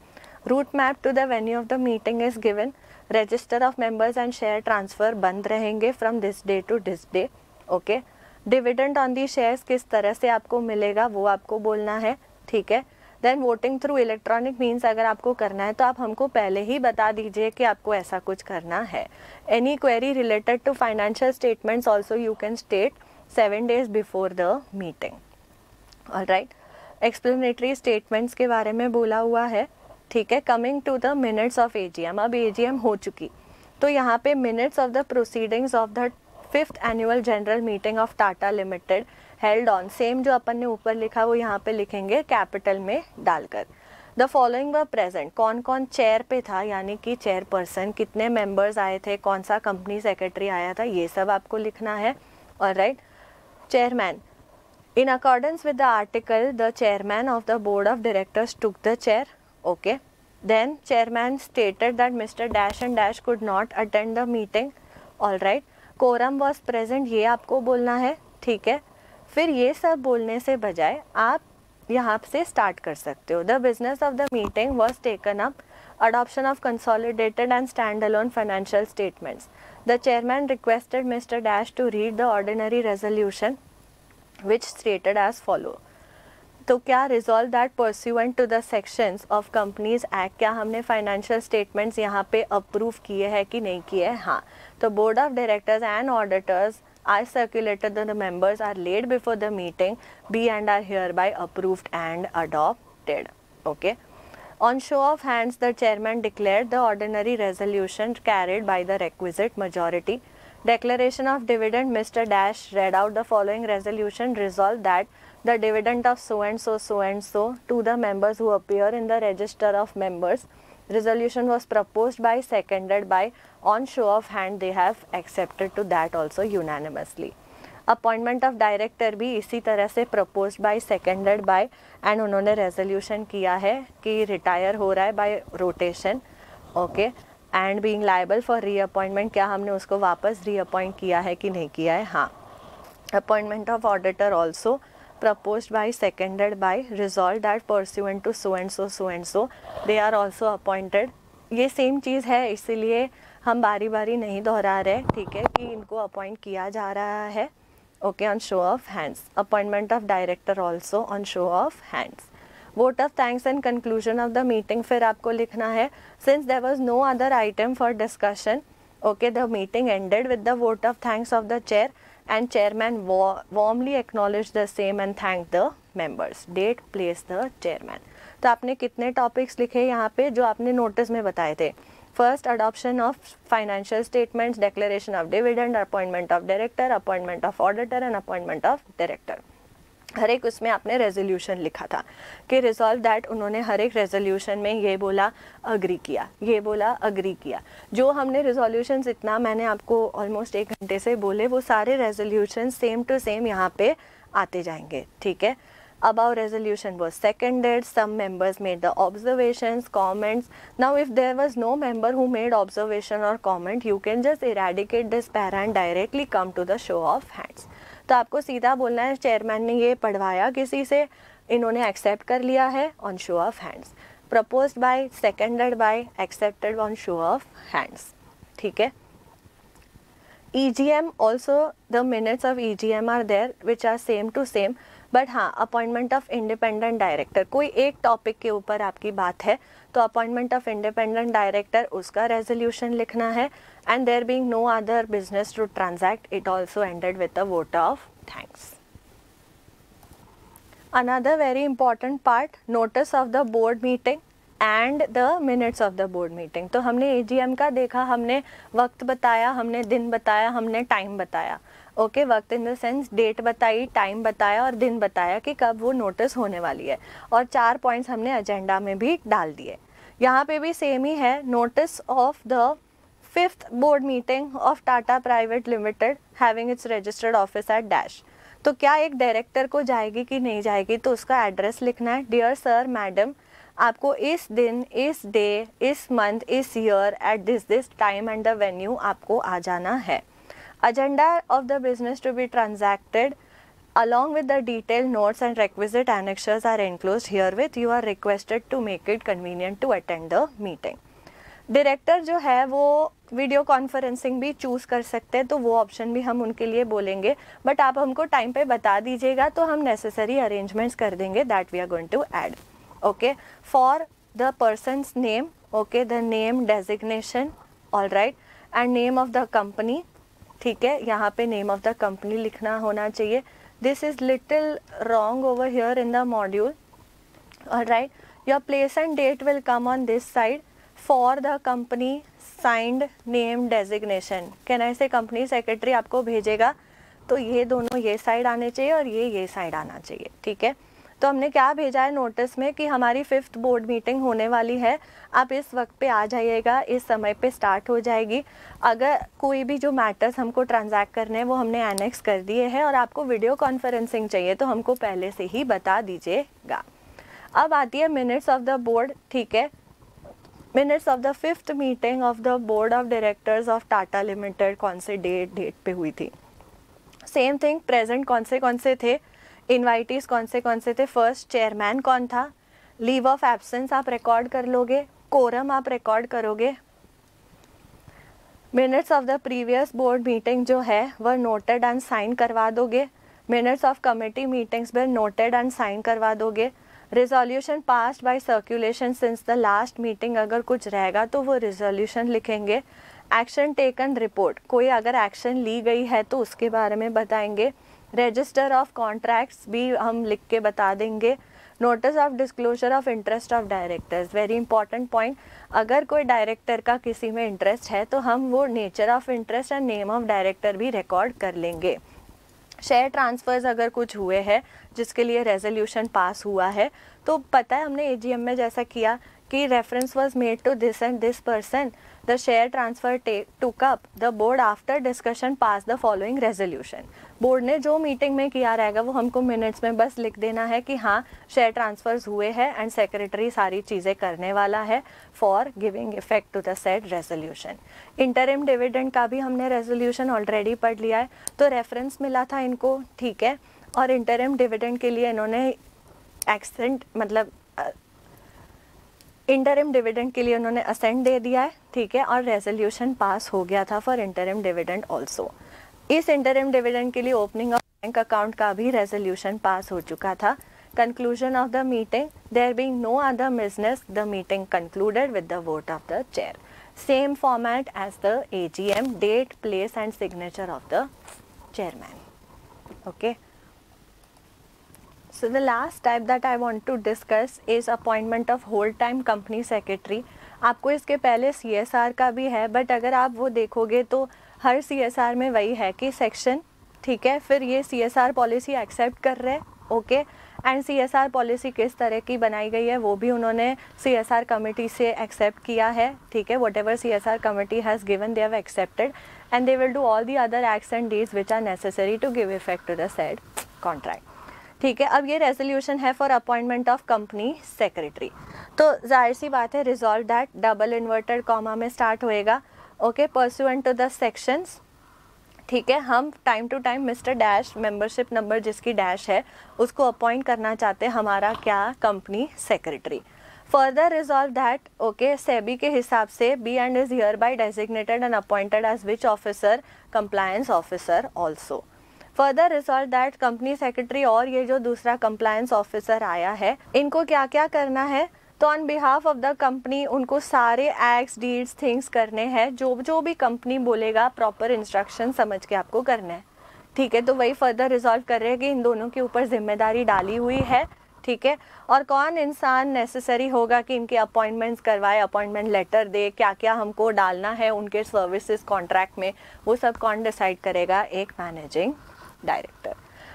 Route map to the venue of the meeting is given. Register of members and share transfer बंद रहेंगे from this day to this day. Okay, dividend on the shares किस तरह से आपको मिलेगा वो आपको बोलना है, ठीक है. Then voting through electronic means अगर आपको करना है तो आप हमको पहले ही बता दीजिए कि आपको ऐसा कुछ करना है. Any query related to financial statements also you can state 7 days before the meeting. Alright, explanatory statements के बारे में बोला हुआ है, ठीक है. Coming to the minutes of AGM, अब एजीएम हो चुकी तो यहाँ पे minutes of the proceedings of the 5th annual general meeting of Tata limited held on, same जो अपन ने ऊपर लिखा वो यहाँ पे लिखेंगे कैपिटल में डालकर. द फॉलोइंग वर प्रेजेंट, कौन कौन चेयर पे था, यानी कि चेयरपर्सन, कितने मेंबर्स आए थे, कौन सा कंपनी सेक्रेटरी आया था, ये सब आपको लिखना है. Alright, chairman, in accordance with the article the chairman of the board of directors took the chair. Okay, then chairman stated that mister dash and dash could not attend the meeting. Alright, quorum was present, ये आपको बोलना है, ठीक है. फिर ये सब बोलने से बजाय आप यहाँ से स्टार्ट कर सकते हो. The business of the meeting was taken up, adoption of consolidated and stand alone financial statements. The chairman requested mister dash to read the ordinary resolution which stated as follow. तो क्या resolve that pursuant to the sections of companies act, क्या हमने financial statements यहाँ पे approve किए हैं कि नहीं किए हैं. हाँ, तो board of directors and auditors I circulated that the members are laid before the meeting, be and are hereby approved and adopted. Okay. On show of hands, the chairman declared the ordinary resolution carried by the requisite majority. Declaration of dividend, Mr. Dash read out the following resolution. Resolved that the dividend of so and so to the members who appear in the register of members. Resolution was proposed by, seconded by, on show of hand they have accepted to that also unanimously. Appointment of director भी इसी तरह से proposed by, seconded by, and उन्होंने resolution किया है कि retire हो रहा है by rotation. Okay, and being liable for reappointment, क्या हमने उसको वापस reappoint किया है कि नहीं किया है. हाँ, appointment of auditor also proposed by, seconded by, resolved that pursuant to so and so they are also appointed. ये सेम चीज़ है, इसीलिए हम बारी बारी नहीं दोहरा रहे, ठीक है, कि इनको अपॉइंट किया जा रहा है. Okay, on show of hands. Appointment of director also on show of hands. Vote of thanks and conclusion of the meeting फिर आपको लिखना है. Since there was no other item for discussion, okay, the meeting ended with the vote of thanks of the chair and chairman warmly acknowledged the same and thanked the members. Date, place, the chairman. तो आपने कितने topics लिखे यहाँ पे जो आपने notice में बताए थे. First, adoption of financial statements, declaration of dividend, appointment of director, appointment of auditor and appointment of director. हर एक उसमें आपने रेजोल्यूशन लिखा था कि रिजॉल्व दैट. उन्होंने हर एक रेजोल्यूशन में ये बोला अग्री किया, ये बोला अग्री किया. जो हमने रेजोल्यूशंस इतना मैंने आपको ऑलमोस्ट 1 घंटे से बोले, वो सारे रेजोल्यूशन सेम टू सेम यहाँ पे आते जाएंगे, ठीक है. Above resolution was seconded. Some members made the observations, comments. Now, if there was no member who made observation or comment, you can just eradicate this para and directly come to the show of hands. तो आपको सीधा बोलना है chairman ने ये पढ़वाया किसी से, इन्होंने एक्सेप्ट कर लिया है on show of hands. Proposed by, seconded by, accepted on show of hands, ठीक है. EGM also, the minutes of EGM are there which are same to same. But हाँ, अपॉइंटमेंट ऑफ इंडिपेंडेंट डायरेक्टर, कोई एक topic के ऊपर आपकी बात है तो अपॉइंटमेंट ऑफ इंडिपेंडेंट डायरेक्टर, उसका रेजोल्यूशन लिखना है. And there being no other business to transact, it also ended with a vote of thanks. Another very important part, notice of the board meeting and the minutes of the board meeting. तो हमने AGM का देखा, हमने वक्त बताया, हमने दिन बताया, हमने टाइम बताया. ओके, वक्त इन द सेंस डेट बताई, टाइम बताया और दिन बताया कि कब वो नोटिस होने वाली है. और 4 पॉइंट्स हमने एजेंडा में भी डाल दिए. यहाँ पे भी सेम ही है. Notice of the 5th board meeting of Tata private limited having its registered office at dash. तो क्या एक डायरेक्टर को जाएगी कि नहीं जाएगी, तो उसका एड्रेस लिखना है. डियर सर, मैडम, आपको इस दिन, इस डे, इस मंथ, इस year, at this time and the venue आपको आ जाना है. Agenda of the business to be transacted along with the detailed notes and requisite annexures are enclosed herewith. You are requested to make it convenient to attend the meeting. Director जो है वो video conferencing भी choose कर सकते हैं, तो वो option भी हम उनके लिए बोलेंगे. बट आप हमको टाइम पे बता दीजिएगा तो हम नेसेसरी अरेंजमेंट्स कर देंगे that we are going to add. Okay, for the person's name, okay, the name designation, all right, and name of the company, ठीक है. यहाँ पे नेम ऑफ द कंपनी लिखना होना चाहिए. This is little wrong over here in the module, alright. Your place and date will come on this side. For the company signed name designation, can I say company secretary आपको भेजेगा, तो ये दोनों ये side आने चाहिए और ये साइड आना चाहिए, ठीक है. तो हमने क्या भेजा है नोटिस में कि हमारी 5th बोर्ड मीटिंग होने वाली है, आप इस वक्त पे आ जाइएगा, इस समय पे स्टार्ट हो जाएगी. अगर कोई भी जो मैटर्स हमको ट्रांजैक्ट करने हैं वो हमने एनेक्स कर दिए हैं और आपको वीडियो कॉन्फ्रेंसिंग चाहिए तो हमको पहले से ही बता दीजिएगा. अब आती है मिनट्स ऑफ द बोर्ड, ठीक है. Minutes of the 5th meeting of the board of directors of Tata limited, कौन से डेट पे हुई थी. सेम थिंग, प्रेजेंट कौन से थे, इन्वाइटीज कौन से थे, फर्स्ट चेयरमैन कौन था, लीव ऑफ एब्सेंस आप रिकॉर्ड कर लोगे, कोरम आप रिकॉर्ड करोगे. Minutes of the previous board meeting जो है वह नोटेड एंड साइन करवा दोगे. मिनट्स ऑफ कमेटी मीटिंग्स में नोटेड एंड साइन करवा दोगे. Resolution passed by circulation since the last meeting, अगर कुछ रहेगा तो वो रिजोल्यूशन लिखेंगे. एक्शन टेकन रिपोर्ट, कोई अगर एक्शन ली गई है तो उसके बारे में बताएंगे. रजिस्टर ऑफ कॉन्ट्रैक्ट्स भी हम लिख के बता देंगे. Notice of disclosure of interest of directors, very important point. अगर कोई डायरेक्टर का किसी में इंटरेस्ट है तो हम वो nature of interest and name of director भी रिकॉर्ड कर लेंगे. शेयर ट्रांसफर्स अगर कुछ हुए हैं जिसके लिए रेजोल्यूशन पास हुआ है तो पता है हमने AGM में जैसा किया कि reference was made to this and this person, the share transfer took up, the board after discussion pass the following resolution. Board ने जो मीटिंग में किया रहेगा वो हमको मिनट्स में बस लिख देना है कि हाँ शेयर ट्रांसफर्स हुए हैं एंड सेक्रेटरी सारी चीज़ें करने वाला है for giving effect to the said resolution. Interim dividend का भी हमने रेजोल्यूशन ऑलरेडी पढ़ लिया है, तो रेफरेंस मिला था इनको, ठीक है. और इंटरिम डिविडेंड के लिए इन्होंने एक्सेंट मतलब इंटरिम डिविडेंड के लिए उन्होंने असेंट दे दिया है, ठीक है, और रेजोल्यूशन पास हो गया था फॉर इंटरिम डिविडेंड ऑल्सो। इस इंटरिम डिविडेंड के लिए ओपनिंग ऑफ बैंक अकाउंट का भी रेजोल्यूशन पास हो चुका था। Conclusion of the meeting, there being no other business, the meeting concluded with the vote of the chair. Same format as the AGM, date, place and signature of the chairman. Okay, so the last type that I want to discuss is appointment of whole time company secretary. आपको इसके पहले CSR का भी है, but अगर आप वो देखोगे तो हर CSR में वही है कि सेक्शन, ठीक है, फिर ये CSR पॉलिसी एक्सेप्ट कर रहे हैं, ओके, एंड CSR पॉलिसी किस तरह की बनाई गई है वो भी उन्होंने CSR कमेटी से एक्सेप्ट किया है, ठीक है, what ever CSR committee has given they have accepted and they will do all the other acts and deeds which are necessary to give effect to the said contract. ठीक है, अब ये resolution है for appointment of company secretary. तो जाहिर सी बात है, resolve that double inverted comma में स्टार्ट होएगा, okay, pursuant to the sections, ठीक है, हम time to time mister dash membership number जिसकी डैश है उसको अपॉइंट करना चाहते हैं हमारा क्या company secretary. Further resolve that, okay, SEBI के हिसाब से be and is hereby designated and appointed as which officer, compliance officer also. Further resolve that company secretary और ये जो दूसरा कंप्लायंस ऑफिसर आया है, इनको क्या क्या करना है, तो on behalf of the company उनको सारे एक्ट्स, डीड्स, थिंग्स करने हैं, जो भी कंपनी बोलेगा प्रॉपर इंस्ट्रक्शन समझ के आपको करना है, ठीक है। तो वही फर्दर रिजॉल्व कर रहे हैं कि इन दोनों के ऊपर जिम्मेदारी डाली हुई है, ठीक है, और कौन इंसान नेसेसरी होगा कि इनके अपॉइंटमेंट्स करवाए, अपॉइंटमेंट लेटर दे, क्या क्या हमको डालना है उनके सर्विसेज कॉन्ट्रैक्ट में, वो सब कौन डिसाइड करेगा, एक managing director.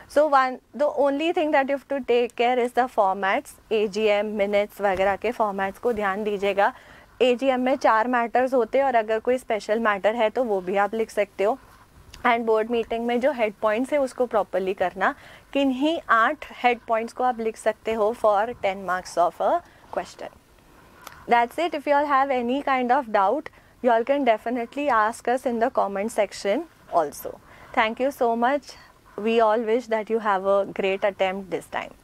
So the only thing that you have to take care is the formats, AGM minutes वगैरह के फॉर्मेट्स को ध्यान दीजिएगा। AGM में 4 मैटर्स होते हैं और अगर कोई स्पेशल मैटर है तो वो भी आप लिख सकते हो। एंड बोर्ड मीटिंग में जो हेड पॉइंट्स है उसको प्रॉपरली करना, किन्हीं 8 हेड पॉइंट्स को आप लिख सकते हो for 10 marks of a question. That's it. If you all have any kind of doubt, you all can definitely ask us in the comment section also. Thank you so much. We all wish that you have a great attempt this time.